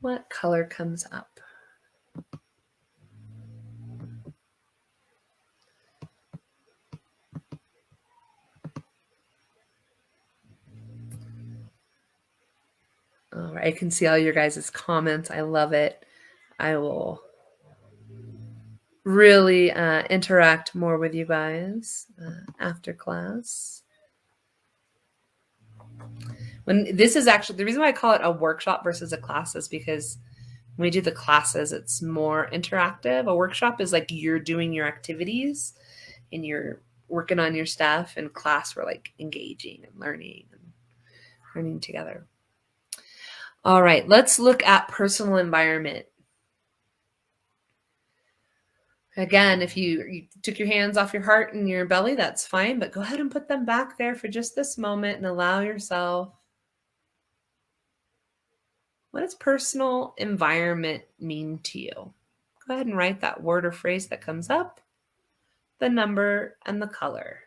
What color comes up? All right, I can see all your guys' comments. I love it. I will really interact more with you guys after class. When this is actually the reason why I call it a workshop versus a class is because when we do the classes, it's more interactive. A workshop is like you're doing your activities and you're working on your stuff. In class, we're like engaging and learning together. All right, let's look at personal environment. Again, if you took your hands off your heart and your belly, that's fine, but go ahead and put them back there for just this moment and allow yourself. What does personal environment mean to you? Go ahead and write that word or phrase that comes up, the number, and the color.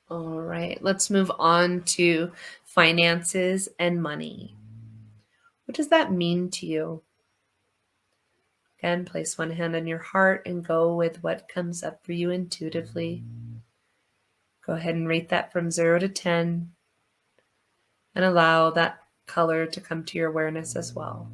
All right, let's move on to finances and money. What does that mean to you? Again, place one hand on your heart and go with what comes up for you intuitively. Go ahead and rate that from 0 to 10 and allow that color to come to your awareness as well.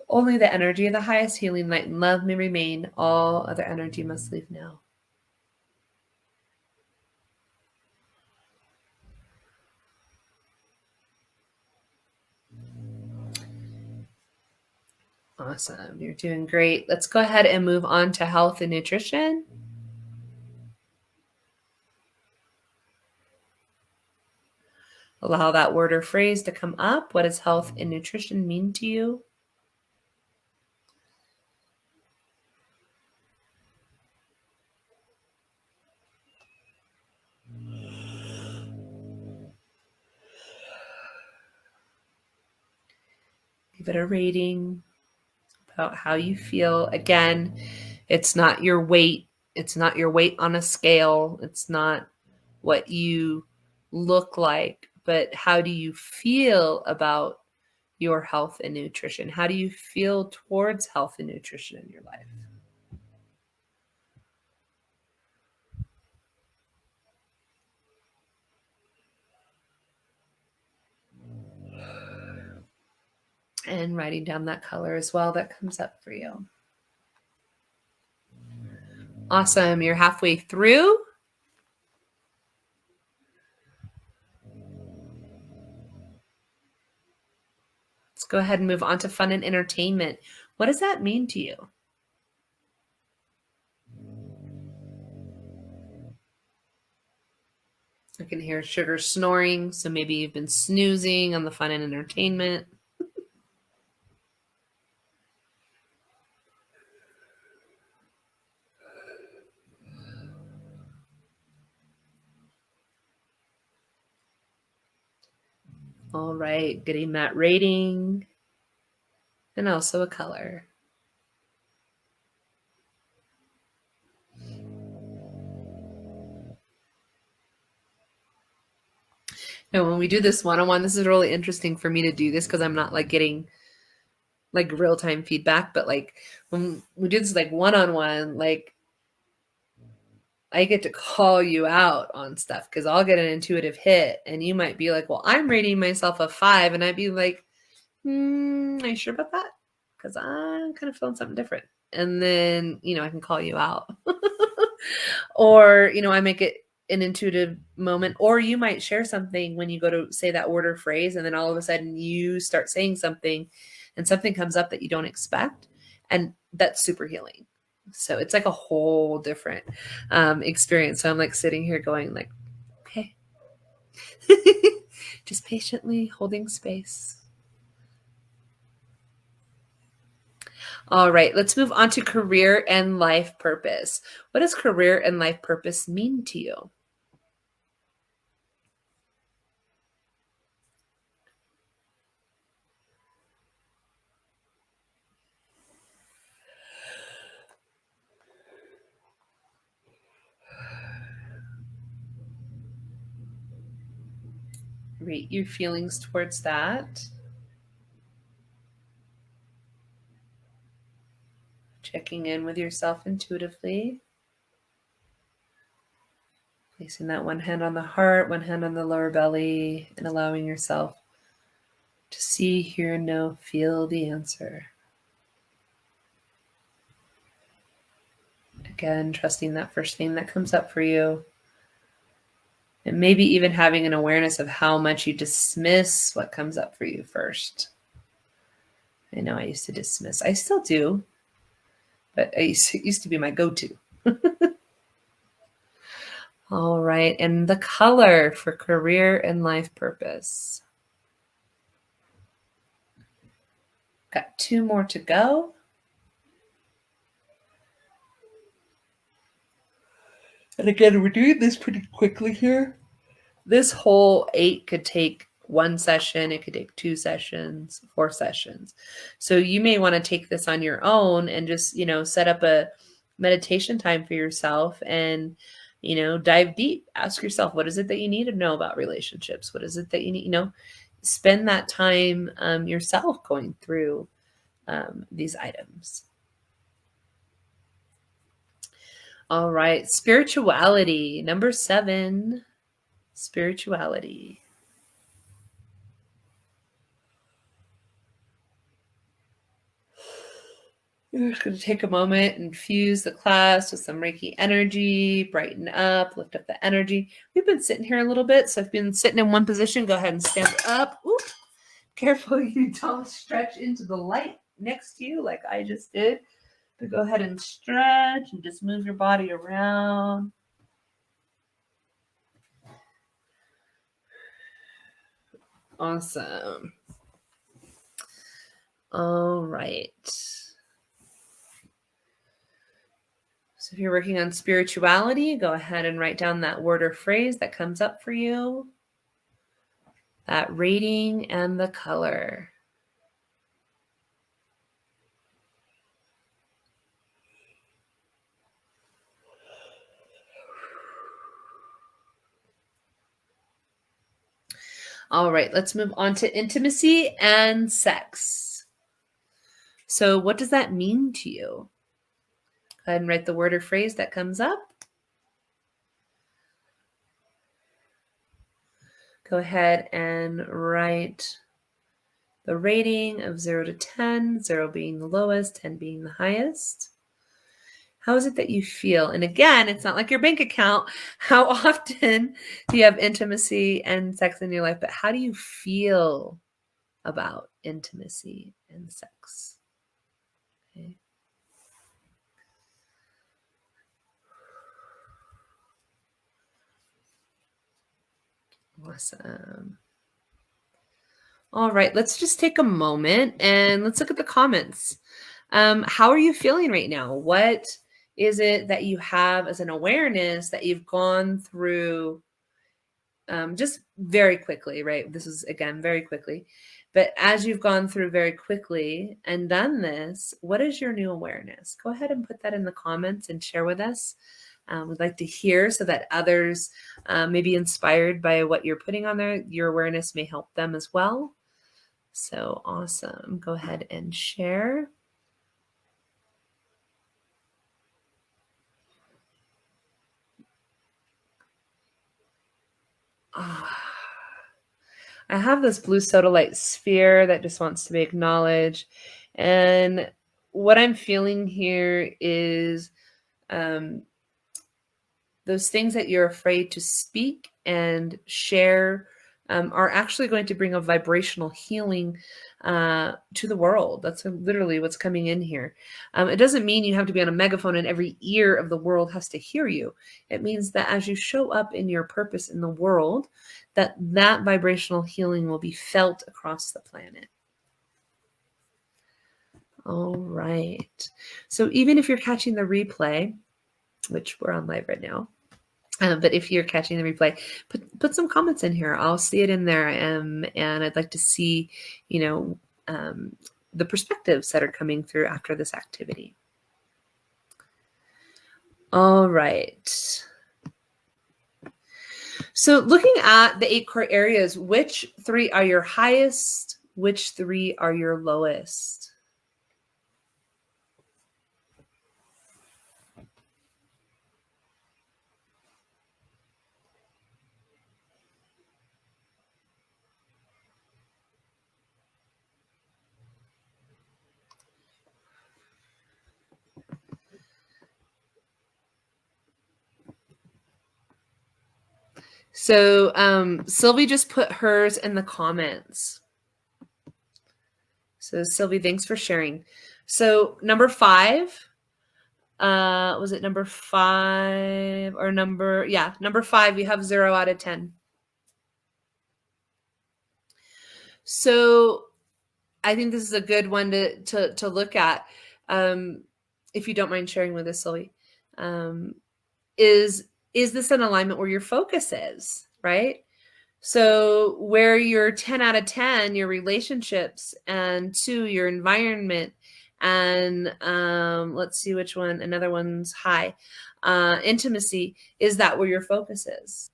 Only the energy of the highest healing light and love may remain. All other energy must leave now. Awesome. You're doing great. Let's go ahead and move on to health and nutrition. Allow that word or phrase to come up. What does health and nutrition mean to you? Give it a rating about how you feel. Again, it's not your weight. It's not your weight on a scale. It's not what you look like, but how do you feel about your health and nutrition? How do you feel towards health and nutrition in your life? And writing down that color as well that comes up for you. Awesome. You're halfway through. Let's go ahead and move on to fun and entertainment. What does that mean to you? I can hear Sugar snoring, so maybe you've been snoozing on the fun and entertainment. All right, getting that rating and also a color. Now, when we do this one-on-one, this is really interesting for me to do this because I'm not like getting like real-time feedback, but like when we do this like one-on-one, like I get to call you out on stuff because I'll get an intuitive hit and you might be like, well, I'm rating myself a 5. And I'd be like, are you sure about that? Because I'm kind of feeling something different. And then, I can call you out. Or, I make it an intuitive moment. Or you might share something when you go to say that word or phrase. And then all of a sudden you start saying something and something comes up that you don't expect. And that's super healing. So it's like a whole different experience. So I'm like sitting here going like, okay, just patiently holding space. All right, let's move on to career and life purpose. What does career and life purpose mean to you? Rate your feelings towards that. Checking in with yourself intuitively. Placing that one hand on the heart, one hand on the lower belly, and allowing yourself to see, hear, know, feel the answer. Again, trusting that first thing that comes up for you. And maybe even having an awareness of how much you dismiss what comes up for you first. I know I used to dismiss. I still do. But it used to be my go-to. All right. And the color for career and life purpose. Got 2 more to go. And again, we're doing this pretty quickly here. This whole 8 could take 1 session. It could take 2 sessions, 4 sessions. So you may want to take this on your own and just, set up a meditation time for yourself and, dive deep. Ask yourself, what is it that you need to know about relationships? What is it that you need, spend that time yourself going through these items. All right. Spirituality. Number 7. Spirituality. You're just going to take a moment and infuse the class with some Reiki energy, brighten up, lift up the energy. We've been sitting here a little bit, so if you've been sitting in one position, go ahead and stand up. Ooh, careful you don't stretch into the light next to you like I just did. But go ahead and stretch and just move your body around. Awesome. All right. So if you're working on spirituality, go ahead and write down that word or phrase that comes up for you, that rating and the color. All right, let's move on to intimacy and sex. So, what does that mean to you? Go ahead and write the word or phrase that comes up. Go ahead and write the rating of 0 to 10, 0 being the lowest, 10 being the highest. How is it that you feel? And again, it's not like your bank account. How often do you have intimacy and sex in your life? But how do you feel about intimacy and sex? Okay. Awesome. All right, let's just take a moment and let's look at the comments. How are you feeling right now? What is it that you have as an awareness that you've gone through just very quickly, right? This is again very quickly. But as you've gone through very quickly and done this, what is your new awareness? Go ahead and put that in the comments and share with us. We'd like to hear so that others may be inspired by what you're putting on there. Your awareness may help them as well. So awesome. Go ahead and share. I have this blue sodalite sphere that just wants to be acknowledged. And what I'm feeling here is those things that you're afraid to speak and share are actually going to bring a vibrational healing to the world. That's literally what's coming in here. It doesn't mean you have to be on a megaphone and every ear of the world has to hear you. It means that as you show up in your purpose in the world, that vibrational healing will be felt across the planet. All right. So even if you're catching the replay, which we're on live right now, but if you're catching the replay, put some comments in here. I'll see it in there, and I'd like to see, the perspectives that are coming through after this activity. All right. So looking at the 8 core areas, which 3 are your highest? Which 3 are your lowest? So Sylvie just put hers in the comments. So Sylvie, thanks for sharing. So number 5, was it number 5 or number 5, you have 0 out of 10. So I think this is a good one to look at. If you don't mind sharing with us, Sylvie, is this an alignment where your focus is, right? So where you're 10 out of 10, your relationships, and 2, your environment, and let's see which one, another one's high, intimacy, is that where your focus is?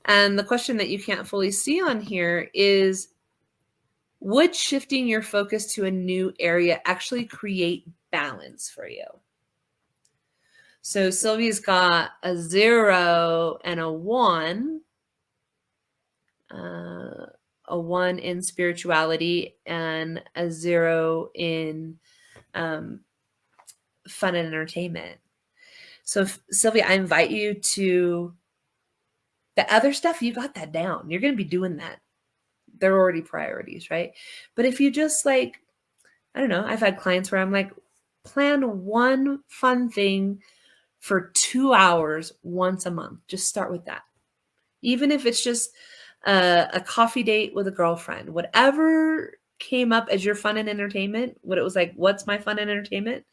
And the question that you can't fully see on here is, would shifting your focus to a new area actually create balance for you? So Sylvie's got a 0 and a 1. A 1 in spirituality and a 0 in fun and entertainment. So Sylvia, I invite you to the other stuff, you got that down. You're going to be doing that. They're already priorities, right? But if you just I don't know, I've had clients where I'm like, plan one fun thing for 2 hours once a month. Just start with that. Even if it's just a coffee date with a girlfriend, whatever came up as your fun and entertainment, what it was like, what's my fun and entertainment?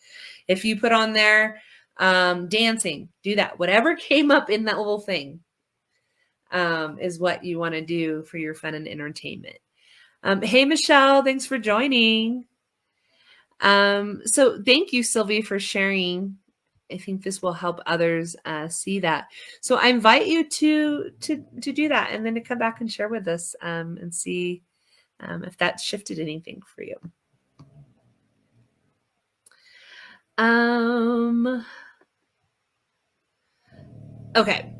If you put on there dancing, do that. Whatever came up in that little thing is what you want to do for your fun and entertainment. Hey, Michelle, thanks for joining. So thank you, Sylvie, for sharing I think this will help others see that. So I invite you to do that, and then to come back and share with us and see if that shifted anything for you. Okay.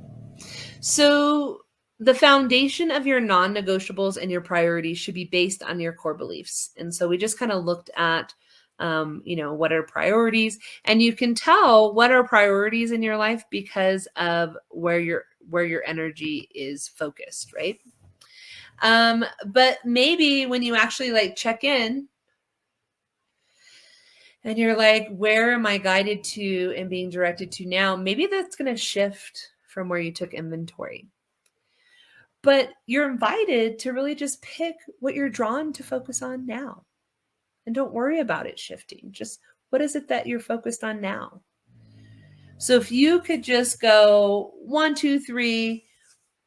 So the foundation of your non-negotiables and your priorities should be based on your core beliefs. And so we just kind of looked at, what are priorities, and you can tell what are priorities in your life because of where your energy is focused, right? But maybe when you actually like check in and you're like, where am I guided to and being directed to now? Maybe that's going to shift from where you took inventory. But you're invited to really just pick what you're drawn to focus on now. And don't worry about it shifting. Just what is it that you're focused on now? So if you could just go 1, 2, 3,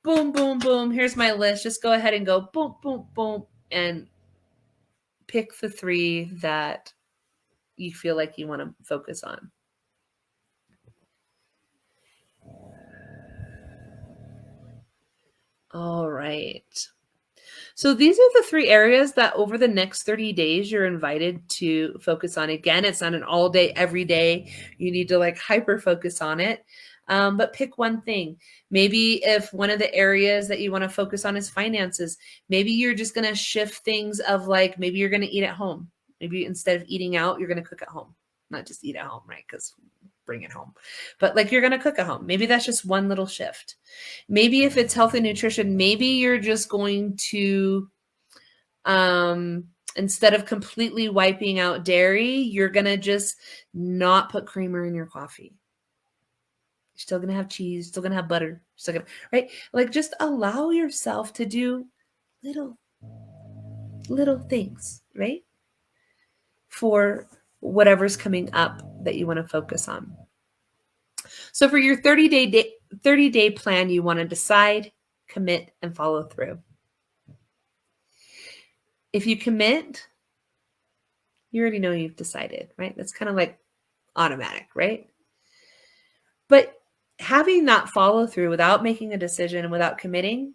boom, boom, boom, here's my list. Just go ahead and go boom, boom, boom, and pick the 3 that you feel like you want to focus on. All right. So these are the 3 areas that over the next 30 days, you're invited to focus on. Again, it's not an all day, every day. You need to like hyper focus on it. But pick one thing. Maybe if one of the areas that you want to focus on is finances, maybe you're just going to shift things of like, maybe you're going to eat at home. Maybe instead of eating out, you're going to cook at home. Not just eat at home, right? Because bring it home. But like you're going to cook at home. Maybe that's just one little shift. Maybe if it's health and nutrition, maybe you're just going to, instead of completely wiping out dairy, you're going to just not put creamer in your coffee. You're still going to have cheese, still going to have butter, still going to, right? Like just allow yourself to do little things, right? For whatever's coming up that you want to focus on. So for your 30-day plan, you want to decide, commit, and follow through. If you commit, you already know you've decided, right? That's kind of like automatic, right? But having that follow through without making a decision and without committing,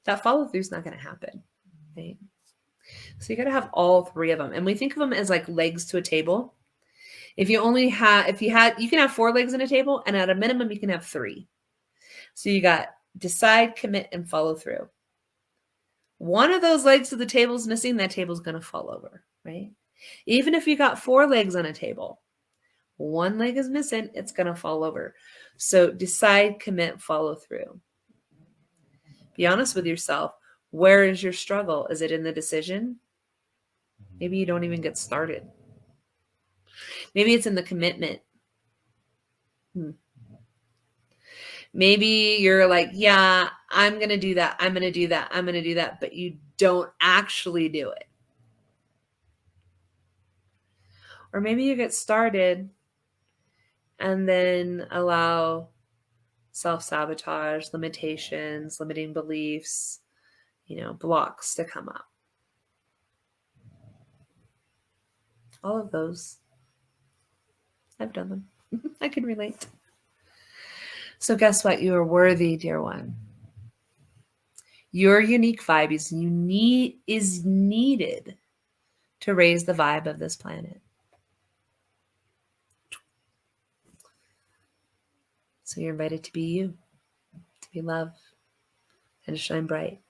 that follow through is not going to happen, right? So you got to have all 3 of them. And we think of them as like legs to a table. You can have 4 legs in a table, and at a minimum, you can have 3. So you got decide, commit, and follow through. One of those legs of the table is missing, that table's going to fall over, right? Even if you got 4 legs on a table, one leg is missing, it's going to fall over. So decide, commit, follow through. Be honest with yourself. Where is your struggle? Is it in the decision? Maybe you don't even get started. Maybe it's in the commitment. Maybe you're like, yeah, I'm going to do that. I'm going to do that. I'm going to do that. But you don't actually do it. Or maybe you get started and then allow self-sabotage, limitations, limiting beliefs, blocks to come up. All of those. I've done them. I can relate. So guess what? You are worthy, dear one. Your unique vibe is needed to raise the vibe of this planet. So you're invited to be you, to be loved, and to shine bright.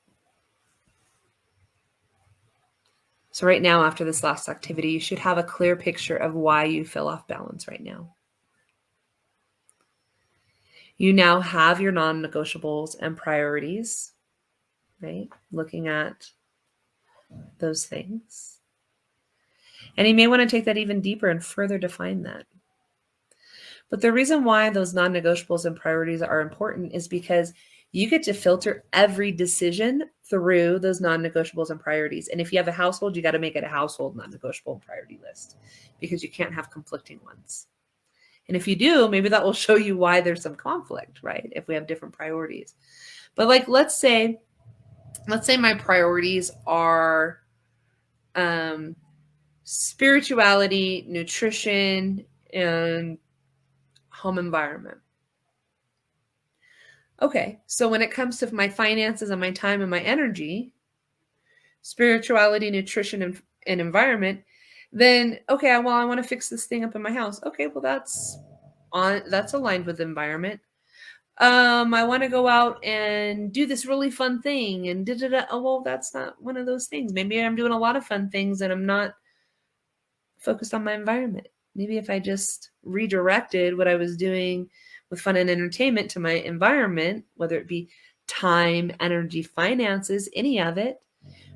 So right now, after this last activity, you should have a clear picture of why you feel off balance right now. You now have your non-negotiables and priorities, right? Looking at those things. And you may want to take that even deeper and further define that. But the reason why those non-negotiables and priorities are important is because you get to filter every decision through those non-negotiables and priorities. And if you have a household, you got to make it a household non-negotiable and priority list because you can't have conflicting ones. And if you do, maybe that will show you why there's some conflict, right? If we have different priorities. But like, let's say my priorities are spirituality, nutrition, and home environment. Okay, so when it comes to my finances and my time and my energy, spirituality, nutrition, and environment, then okay, well, I want to fix this thing up in my house. Okay, well, that's aligned with the environment. I want to go out and do this really fun thing and da da da. Oh, well, that's not one of those things. Maybe I'm doing a lot of fun things and I'm not focused on my environment. Maybe if I just redirected what I was doing with fun and entertainment to my environment, whether it be time, energy, finances, any of it,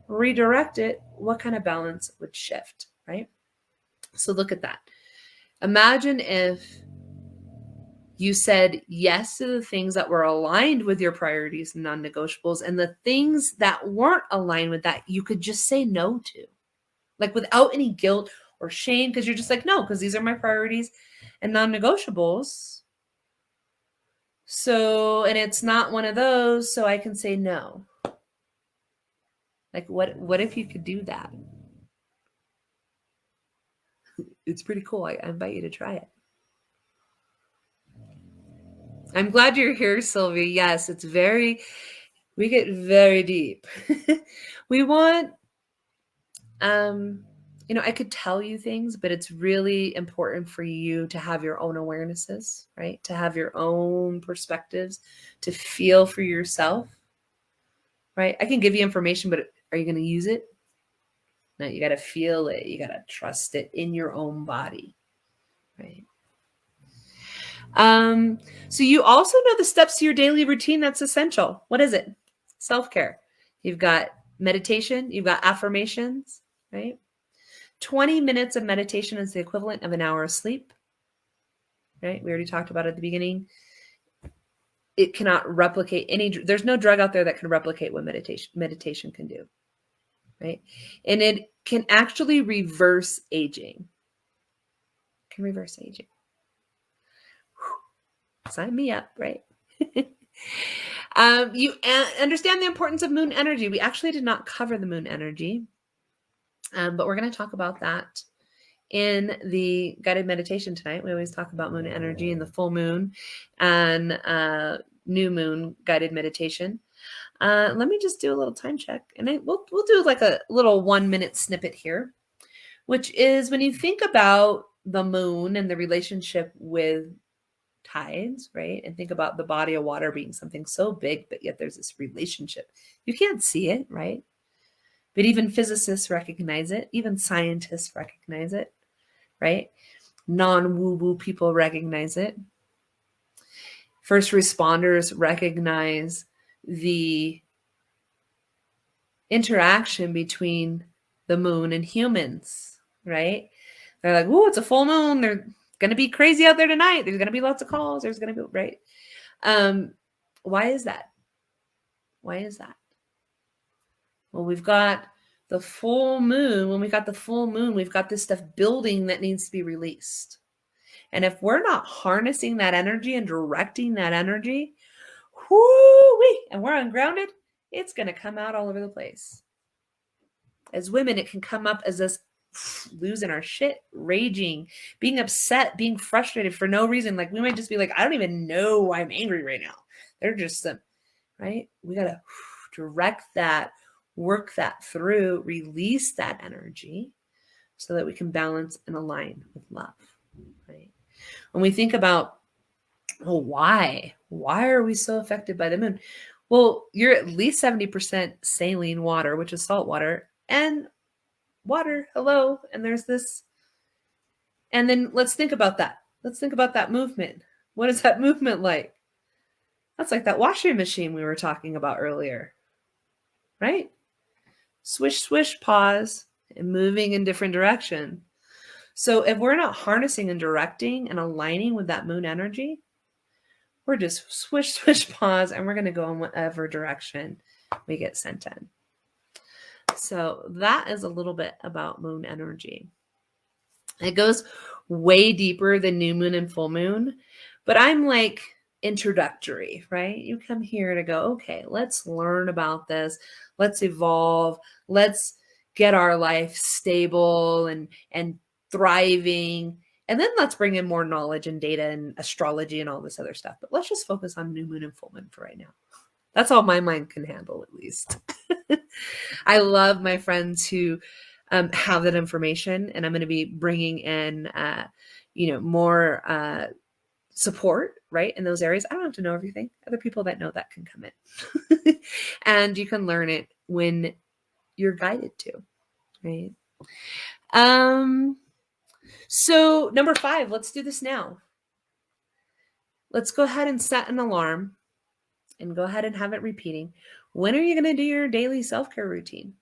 redirect it, what kind of balance would shift, right? So look at that. Imagine if you said yes to the things that were aligned with your priorities and non-negotiables, and the things that weren't aligned with that, you could just say no to, like without any guilt or shame, because you're just like, no, because these are my priorities and non-negotiables. So, and it's not one of those, so I can say no. Like, what if you could do that? It's pretty cool. I invite you to try it. I'm glad you're here, Sylvia. Yes, we get very deep. We want, I could tell you things, but it's really important for you to have your own awarenesses, right? To have your own perspectives, to feel for yourself, right? I can give you information, but are you going to use it? No, you got to feel it. You got to trust it in your own body, right? So you also know the steps to your daily routine that's essential. What is it? Self-care. You've got meditation, you've got affirmations, right? 20 minutes of meditation is the equivalent of an hour of sleep, right? We already talked about it at the beginning. It cannot replicate there's no drug out there that can replicate what meditation can do, right? And it can actually reverse aging. Can reverse aging. Sign me up, right? You understand the importance of moon energy. We actually did not cover the moon energy, but we're going to talk about that in the guided meditation tonight. We always talk about moon energy and the full moon and new moon guided meditation. Let me just do a little time check, and we'll do like a little 1-minute snippet here, which is when you think about the moon and the relationship with tides, right? And think about the body of water being something so big, but yet there's this relationship. You can't see it, right? But even physicists recognize it. Even scientists recognize it, right? Non-woo-woo people recognize it. First responders recognize the interaction between the moon and humans, right? They're like, "Oh, it's a full moon. They're going to be crazy out there tonight. There's going to be lots of calls. There's going to be," right? Why is that? Why is that? Well, we've got the full moon. When we got the full moon, we've got this stuff building that needs to be released. And if we're not harnessing that energy and directing that energy, and we're ungrounded, it's going to come out all over the place. As women, it can come up as us losing our shit, raging, being upset, being frustrated for no reason. Like we might just be like, I don't even know why I'm angry right now. They're just right? We got to direct that, work that through, release that energy so that we can balance and align with love, right? When we think about, well, why are we so affected by the moon? Well, you're at least 70% saline water, which is salt water, and water, hello. And there's this. And then let's think about that. Let's think about that movement. What is that movement like? That's like that washing machine we were talking about earlier, right? Swish, swish, pause, and moving in different direction. So if we're not harnessing and directing and aligning with that moon energy, we're just swish, swish, pause, and we're going to go in whatever direction we get sent in. So that is a little bit about moon energy. It goes way deeper than new moon and full moon, but I'm like introductory, right? You come here to go, okay, let's learn about this. Let's evolve. Let's get our life stable and thriving And then let's bring in more knowledge and data and astrology and all this other stuff. But let's just focus on new moon and full moon for right now. That's all my mind can handle, at least. I love my friends who have that information, and I'm going to be bringing in, more support, right, in those areas. I don't have to know everything. Other people that know that can come in. And you can learn it when you're guided to, right? So number 5, let's do this now. Let's go ahead and set an alarm and go ahead and have it repeating. When are you going to do your daily self-care routine?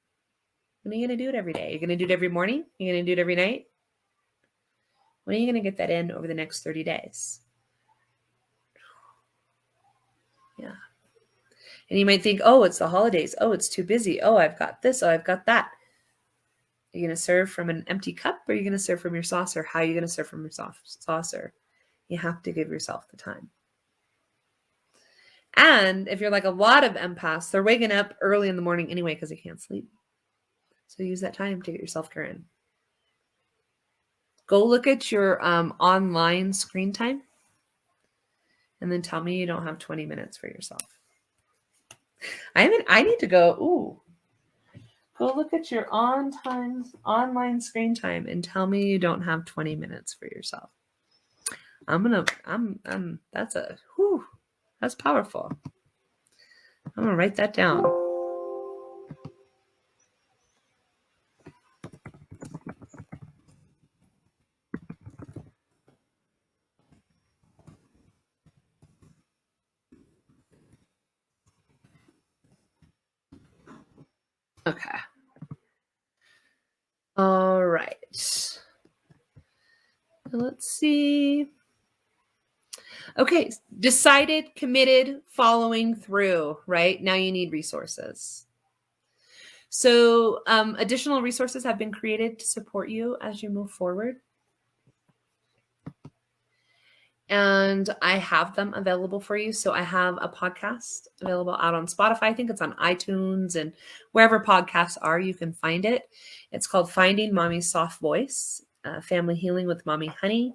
When are you going to do it every day? You're going to do it every morning? You're going to do it every night? When are you going to get that in over the next 30 days? Yeah. And you might think, oh, it's the holidays. Oh, it's too busy. Oh, I've got this. Oh, I've got that. Are you going to serve from an empty cup, or are you going to serve from your saucer? How are you going to serve from your saucer? You have to give yourself the time. And if you're like a lot of empaths, they're waking up early in the morning anyway because they can't sleep. So use that time to get your self-care in. Go look at your online screen time, and then tell me you don't have 20 minutes for yourself. I need to go, go look at your online screen time and tell me you don't have 20 minutes for yourself. That's powerful. I'm going to write that down. Okay. All right. Let's see. Okay, decided, committed, following through, right? Now you need resources. So additional resources have been created to support you as you move forward. And I have them available for you. So I have a podcast available out on Spotify. I think it's on iTunes, and wherever podcasts are, you can find it. It's called Finding Mommy's Soft Voice, Family Healing with Mommy Honey.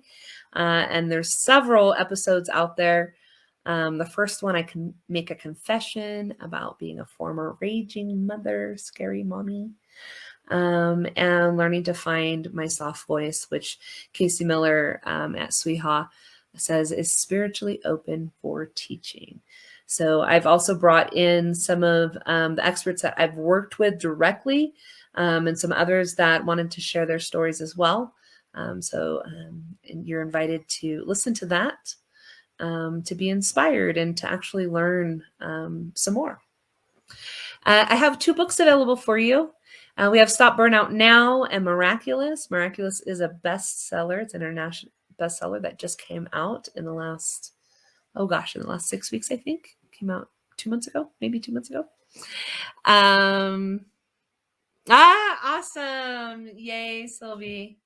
And there's several episodes out there. The first one, I can make a confession about being a former raging mother, scary mommy, and learning to find my soft voice, which Casey Miller at Sweeha says is spiritually open for teaching. So I've also brought in some of the experts that I've worked with directly, and some others that wanted to share their stories as well. And you're invited to listen to that, to be inspired and to actually learn some more. I have 2 books available for you. We have Stop Burnout Now and Miraculous. Miraculous is a bestseller. It's an international bestseller that just came out in the last 6 weeks, I think. Came out 2 months ago, maybe 2 months ago. Awesome. Yay, Sylvie.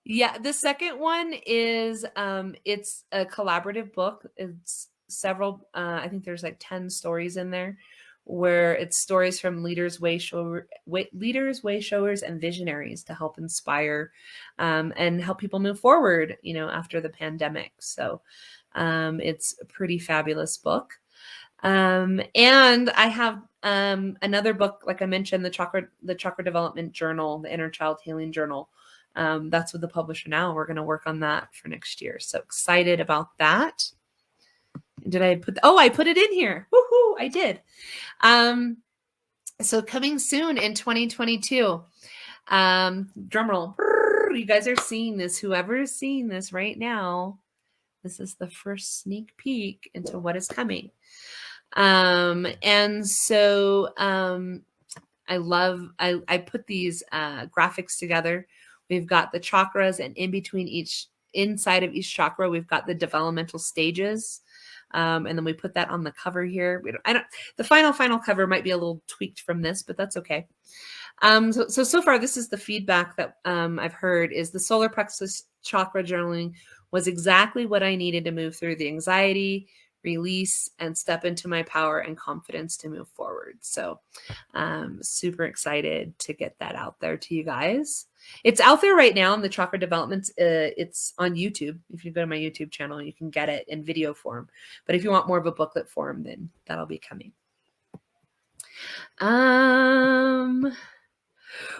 Yeah, the second one is it's a collaborative book. It's several, I think there's like 10 stories in there, where it's stories from leaders, way showers, and visionaries to help inspire and help people move forward, after the pandemic. So it's a pretty fabulous book. And I have another book, like I mentioned, the Chakra Development Journal, the Inner Child Healing Journal. That's with the publisher now. We're going to work on that for next year. So excited about that. Did I I put it in here. Woohoo, I did. So coming soon in 2022. Drum roll. You guys are seeing this. Whoever is seeing this right now, this is the first sneak peek into what is coming. And so I put these graphics together. We've got the chakras, and inside of each chakra, we've got the developmental stages. And then we put that on the cover here. The final cover might be a little tweaked from this, but that's okay. So far, this is the feedback that I've heard is the solar plexus chakra journaling was exactly what I needed to move through the anxiety, release, and step into my power and confidence to move forward. So super excited to get that out there to you guys. It's out there right now in the chakra developments. It's on YouTube. If you go to my YouTube channel, you can get it in video form. But if you want more of a booklet form, then that'll be coming.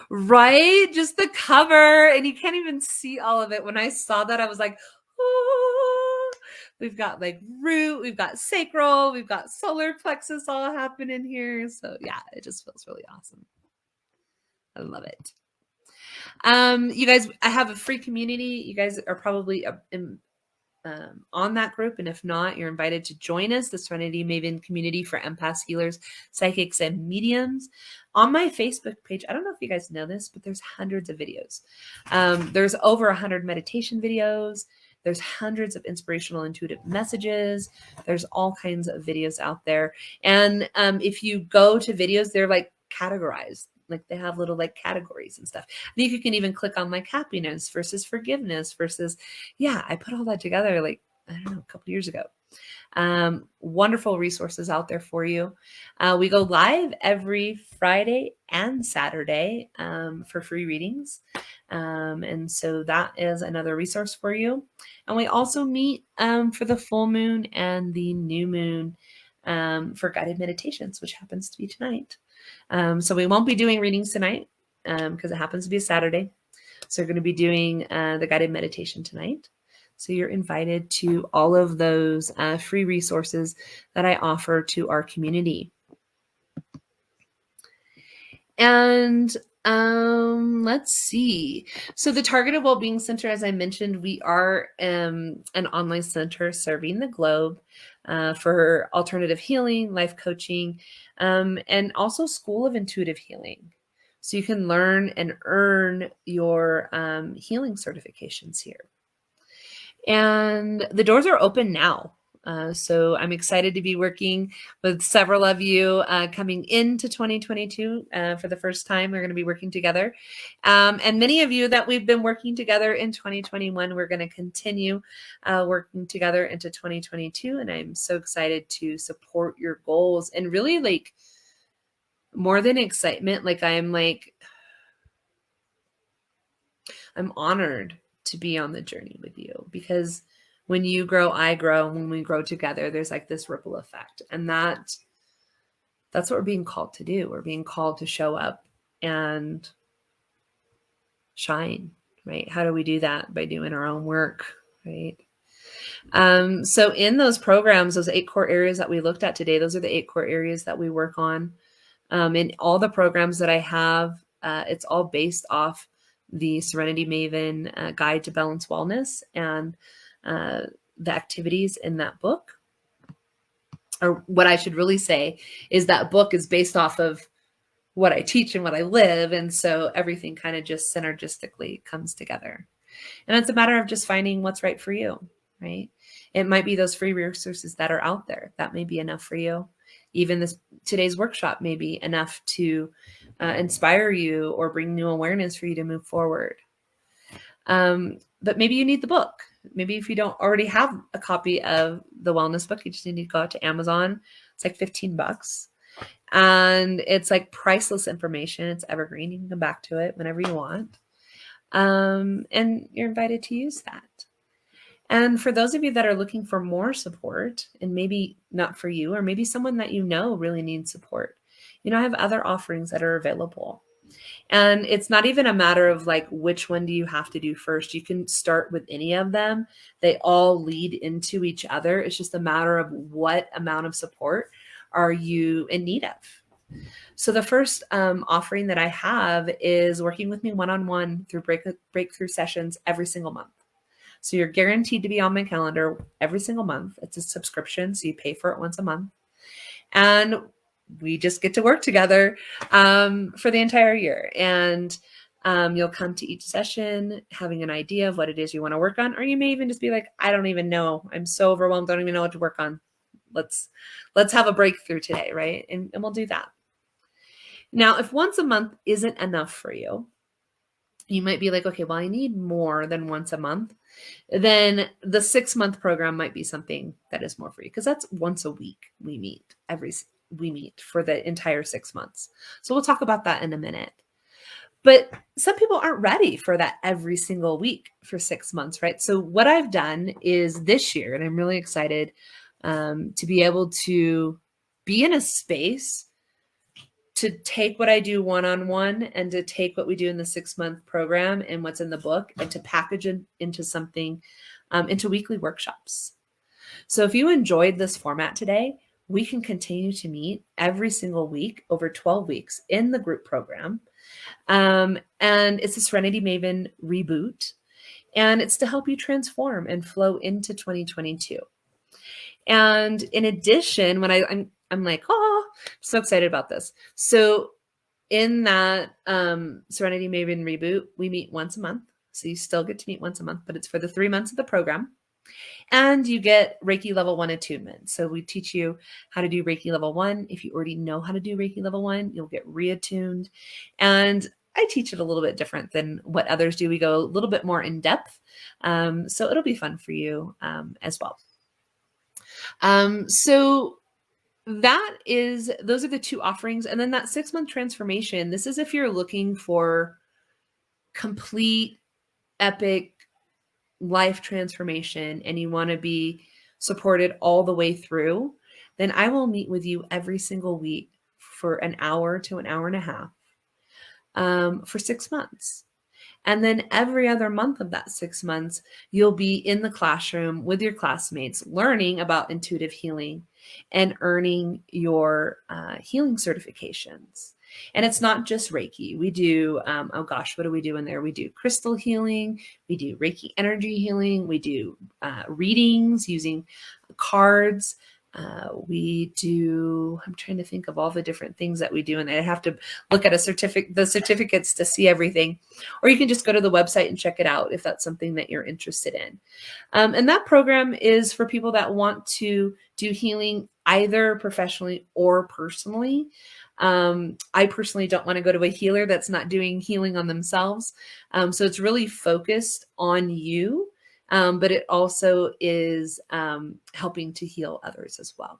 Right? Just the cover, and you can't even see all of it. When I saw that, I was like, oh, we've got like root, we've got sacral, we've got solar plexus all happening here. So yeah, it just feels really awesome. I love it. You guys, I have a free community. You guys are probably on that group. And if not, you're invited to join us, the Serenity Maven community for empaths, healers, psychics, and mediums. On my Facebook page, I don't know if you guys know this, but there's hundreds of videos. There's over 100 meditation videos. There's hundreds of inspirational, intuitive messages. There's all kinds of videos out there. And if you go to videos, they're like categorized. Like they have little like categories and stuff. I think you can even click on like happiness versus forgiveness versus, yeah, I put all that together like, I don't know, a couple years ago. Wonderful resources out there for you. We go live every Friday and Saturday for free readings. And so that is another resource for you. And we also meet for the full moon and the new moon for guided meditations, which happens to be tonight. So we won't be doing readings tonight because it happens to be a Saturday. So we're going to be doing the guided meditation tonight. So you're invited to all of those free resources that I offer to our community. And let's see. So the Targeted Wellbeing Center, as I mentioned, we are an online center serving the globe for alternative healing, life coaching, and also School of Intuitive Healing. So you can learn and earn your healing certifications here. And the doors are open now. So I'm excited to be working with several of you coming into 2022 for the first time. We're going to be working together. And many of you that we've been working together in 2021, we're going to continue working together into 2022. And I'm so excited to support your goals and really like more than excitement. Like I'm honored to be on the journey with you because when you grow, I grow. When we grow together, there's like this ripple effect. And that's what we're being called to do. We're being called to show up and shine, right? How do we do that? By doing our own work, right? So in those programs, those 8 core areas that we looked at today, those are the 8 core areas that we work on. In all the programs that I have, it's all based off the Serenity Maven Guide to Balanced Wellness and the activities in that book. Or what I should really say is that book is based off of what I teach and what I live. And so everything kind of just synergistically comes together. And it's a matter of just finding what's right for you, right? It might be those free resources that are out there. That may be enough for you. Even today's workshop may be enough to inspire you or bring new awareness for you to move forward. But maybe you need the book. Maybe if you don't already have a copy of the wellness book, you just need to go out to Amazon. It's like $15. And it's like priceless information. It's evergreen. You can come back to it whenever you want. And you're invited to use that. And for those of you that are looking for more support, and maybe not for you, or maybe someone that you know really needs support, I have other offerings that are available. And it's not even a matter of like, which one do you have to do first? You can start with any of them. They all lead into each other. It's just a matter of what amount of support are you in need of. So the first offering that I have is working with me one-on-one through breakthrough sessions every single month. So you're guaranteed to be on my calendar every single month. It's a subscription, so you pay for it once a month. And we just get to work together for the entire year. And you'll come to each session having an idea of what it is you want to work on, or you may even just be like, I don't even know. I'm so overwhelmed. I don't even know what to work on. Let's have a breakthrough today, right? And we'll do that. Now, if once a month isn't enough for you, you might be like, okay, well, I need more than once a month. Then the 6-month program might be something that is more for you, because that's once a week we meet for the entire 6 months. So we'll talk about that in a minute. But some people aren't ready for that every single week for 6 months, right? So what I've done is this year, and I'm really excited to be able to be in a space to take what I do one-on-one and to take what we do in the 6-month program and what's in the book and to package it into something, into weekly workshops. So if you enjoyed this format today, we can continue to meet every single week over 12 weeks in the group program. And it's a Serenity Maven reboot. And it's to help you transform and flow into 2022. And in addition, when I'm like, oh, I'm so excited about this. So in that Serenity Maven reboot, we meet once a month. So you still get to meet once a month, but it's for the 3 months of the program. And you get Reiki level 1 attunement. So we teach you how to do Reiki level 1. If you already know how to do Reiki level 1, you'll get reattuned. And I teach it a little bit different than what others do. We go a little bit more in depth. So it'll be fun for you as well. So those are the 2 offerings. And then that 6-month transformation, this is if you're looking for complete epic life transformation and you want to be supported all the way through, then I will meet with you every single week for an hour to an hour and a half for 6 months. And then every other month of that 6 months, you'll be in the classroom with your classmates, learning about intuitive healing and earning your healing certifications. And it's not just Reiki. We do, what do we do in there? We do crystal healing. We do Reiki energy healing. We do readings using cards. I'm trying to think of all the different things that we do, and I have to look at the certificates to see everything, or you can just go to the website and check it out if that's something that you're interested in. And that program is for people that want to do healing either professionally or personally. I personally don't want to go to a healer that's not doing healing on themselves. So it's really focused on you. But it also is helping to heal others as well.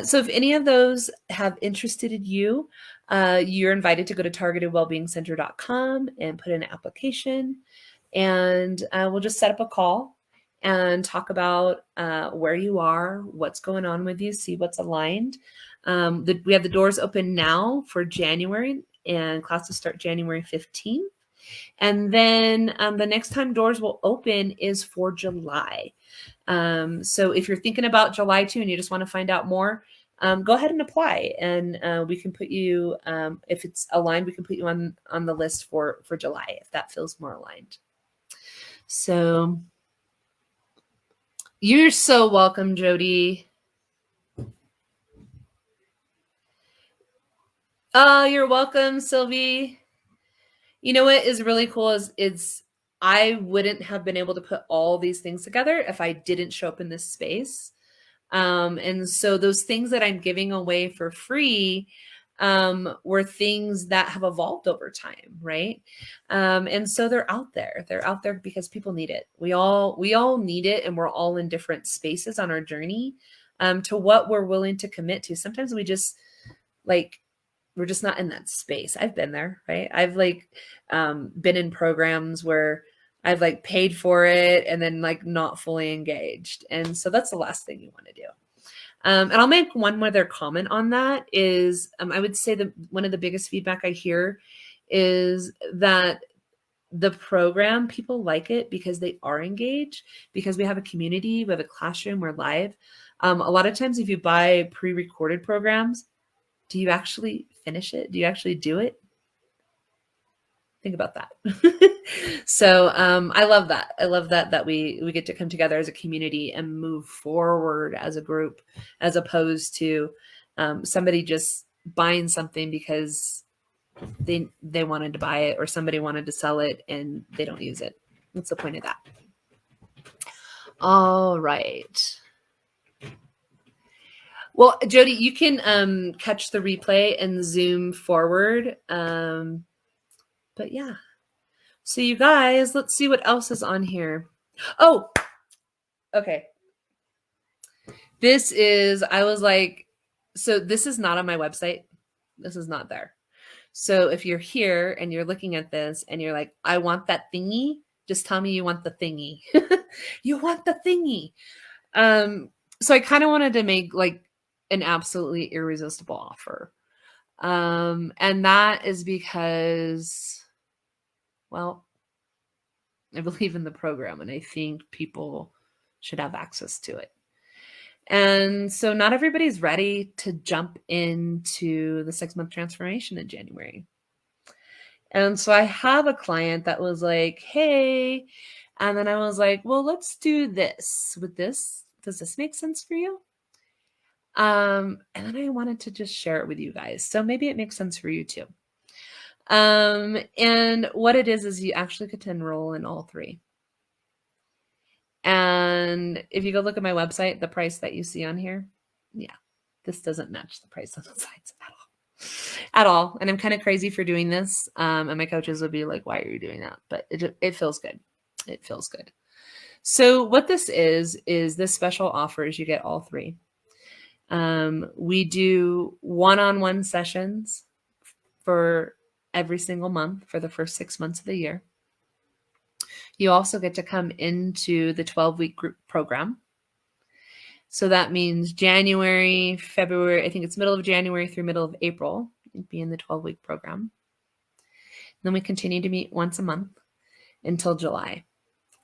So if any of those have interested you, you're invited to go to targetedwellbeingcenter.com and put in an application, and we'll just set up a call and talk about where you are, what's going on with you, see what's aligned. We have the doors open now for January, and classes start January 15th. And then the next time doors will open is for July. So if you're thinking about July too, and you just want to find out more, go ahead and apply, and we can put you, if it's aligned, we can put you on the list for July, if that feels more aligned. So you're so welcome, Jody. Oh, you're welcome, Sylvie. You know what is really cool is I wouldn't have been able to put all these things together if I didn't show up in this space. And so those things that I'm giving away for free were things that have evolved over time, right? And so they're out there. They're out there because people need it. We all need it, and we're all in different spaces on our journey to what we're willing to commit to. Sometimes we just we're just not in that space. I've been there, right? I've been in programs where I've paid for it and then not fully engaged. And so that's the last thing you want to do. And I'll make one other comment on that is I would say that one of the biggest feedback I hear is that the program, people like it because they are engaged, because we have a community, we have a classroom, we're live. A lot of times if you buy pre-recorded programs, do you actually finish it? Do you actually do it? Think about that. So I love that. I love that we get to come together as a community and move forward as a group, as opposed to somebody just buying something because they wanted to buy it, or somebody wanted to sell it and they don't use it. What's the point of that? All right. Well, Jody, you can catch the replay and zoom forward. But yeah. So you guys, let's see what else is on here. Oh, okay. So this is not on my website. This is not there. So if you're here and you're looking at this and you're like, I want that thingy, just tell me you want the thingy. You want the thingy. So I kind of wanted to make like an absolutely irresistible offer. And that is because, well, I believe in the program and I think people should have access to it. And so not everybody's ready to jump into the 6-month transformation in January. And so I have a client that was like, hey, and then I was like, well, let's do this with this. Does this make sense for you? And then I wanted to just share it with you guys. So maybe it makes sense for you too. And what it is you actually get to enroll in all 3. And if you go look at my website, the price that you see on here, yeah, this doesn't match the price on the sites at all. And I'm kind of crazy for doing this. And my coaches would be like, why are you doing that? But it feels good. It feels good. So what this is this special offer is you get all 3. We do one-on-one sessions for every single month for the first 6 months of the year. You also get to come into the 12-week group program. So that means January, February, I think it's middle of January through middle of April, you'd be in the 12-week program. Then we continue to meet once a month until July.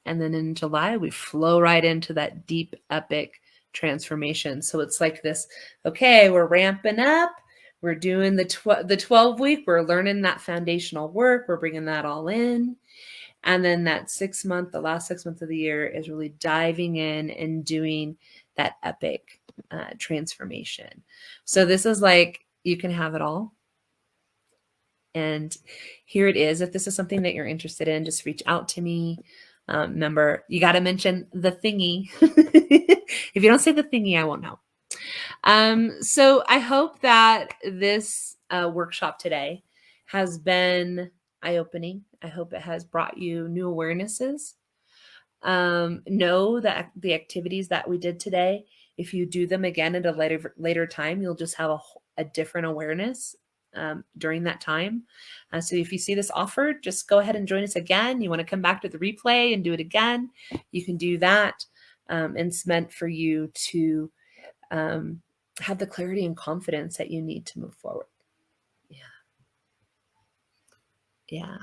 And then in July, we flow right into that deep, epic transformation. So it's like this, okay, we're ramping up. We're doing the 12-week. We're learning that foundational work. We're bringing that all in. And then that 6-month, the last 6 months of the year is really diving in and doing that epic transformation. So this is like, you can have it all. And here it is. If this is something that you're interested in, just reach out to me. Remember, you got to mention the thingy. If you don't say the thingy, I won't know. So I hope that this workshop today has been eye-opening. I hope it has brought you new awarenesses. Know that the activities that we did today, if you do them again at a later time, you'll just have a different awareness during that time. So if you see this offered, just go ahead and join us again. You want to come back to the replay and do it again, you can do that. And it's meant for you to have the clarity and confidence that you need to move forward. Yeah.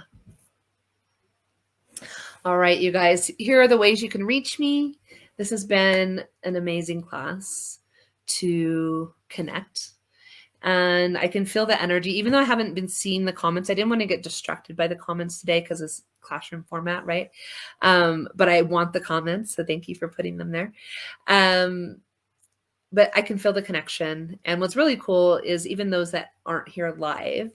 All right, you guys, here are the ways you can reach me. This has been an amazing class to connect. And I can feel the energy, even though I haven't been seeing the comments. I didn't want to get distracted by the comments today because it's classroom format, right? But I want the comments, so thank you for putting them there. But I can feel the connection. And what's really cool is even those that aren't here live,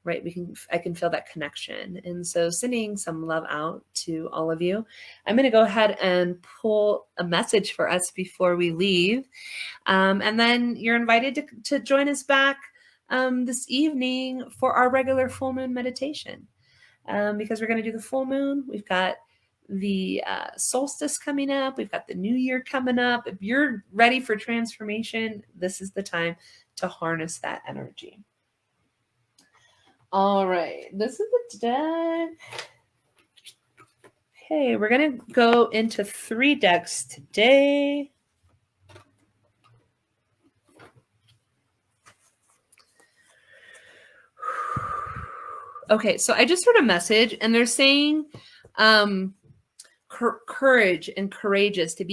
right? I can feel that connection. And so sending some love out to all of you. I'm going to go ahead and pull a message for us before we leave. And then you're invited to join us back this evening for our regular full moon meditation. Because we're going to do the full moon. We've got the solstice coming up. We've got the new year coming up. If you're ready for transformation, this is the time to harness that energy. All right, this is the deck. Okay, we're going to go into 3 decks today. Okay, so I just heard a message and they're saying courage and courageous, to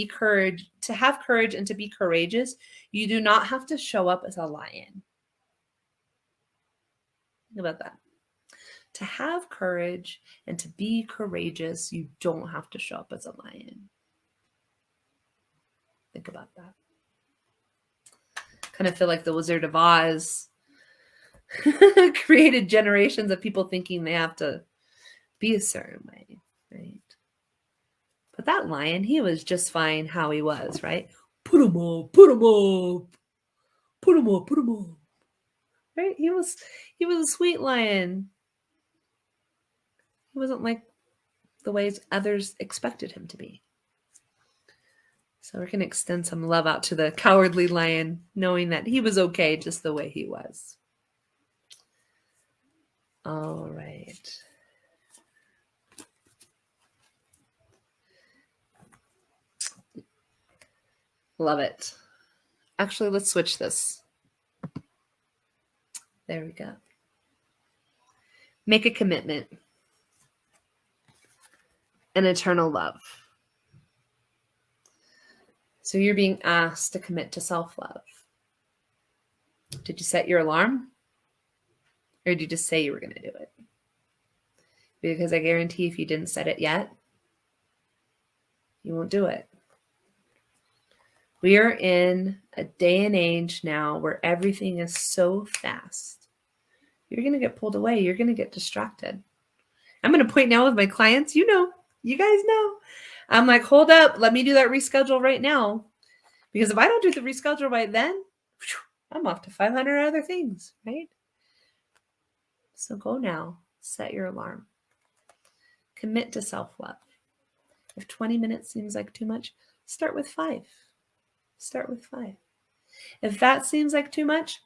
have courage and to be courageous. You do not have to show up as a lion. Think about that. To have courage and to be courageous, you don't have to show up as a lion. Think about that. Kind of feel like the Wizard of Oz created generations of people thinking they have to be a certain way, right? But that lion, he was just fine how he was, right? Put him up, put him up, put him up, put him up. Right? He was a sweet lion. He wasn't like the ways others expected him to be. So we're going to extend some love out to the cowardly lion, knowing that he was okay just the way he was. All right. Love it. Actually, let's switch this. There we go. Make a commitment. An eternal love. So you're being asked to commit to self-love. Did you set your alarm? Or did you just say you were going to do it? Because I guarantee if you didn't set it yet, you won't do it. We are in a day and age now where everything is so fast. You're going to get pulled away. You're going to get distracted. I'm going to point now with my clients. You guys know. I'm like, hold up. Let me do that reschedule right now. Because if I don't do the reschedule right then, I'm off to 500 other things, right? So go now. Set your alarm. Commit to self-love. If 20 minutes seems like too much, start with 5. Start with 5. If that seems like too much,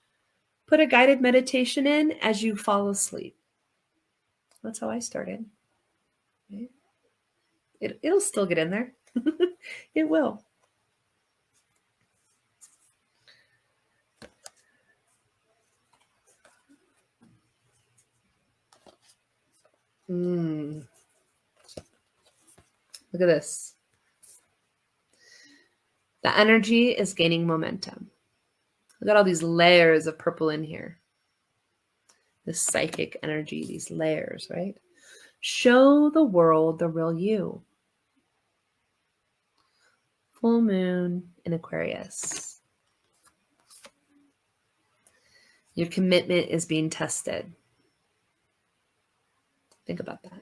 put a guided meditation in as you fall asleep. That's how I started. Right? It'll still get in there. It will. Look at this. The energy is gaining momentum. Look at all these layers of purple in here. This psychic energy, these layers, right? Show the world the real you. Full moon in Aquarius. Your commitment is being tested. Think about that.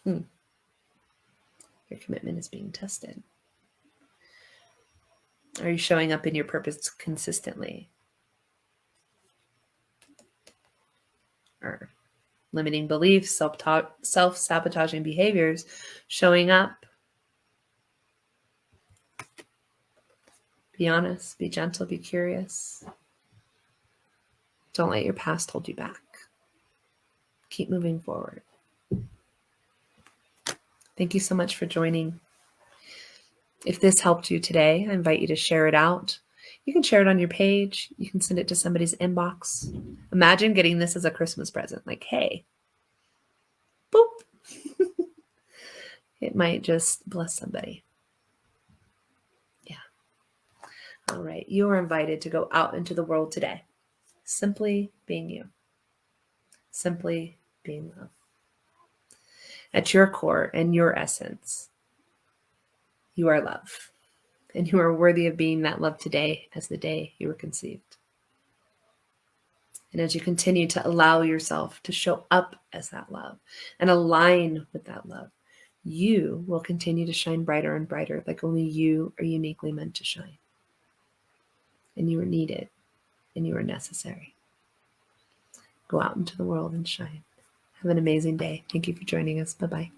Your commitment is being tested. Are you showing up in your purpose consistently? Or limiting beliefs, self-sabotaging behaviors, showing up? Be honest, be gentle, be curious. Don't let your past hold you back. Keep moving forward. Thank you so much for joining. If this helped you today, I invite you to share it out. You can share it on your page. You can send it to somebody's inbox. Imagine getting this as a Christmas present. Like, hey, boop. It might just bless somebody. Yeah. All right. You are invited to go out into the world today. Simply being you. Simply being love. At your core and your essence, you are love. And you are worthy of being that love today as the day you were conceived. And as you continue to allow yourself to show up as that love and align with that love, you will continue to shine brighter and brighter like only you are uniquely meant to shine. And you are needed and you are necessary. Go out into the world and shine. Have an amazing day. Thank you for joining us. Bye-bye.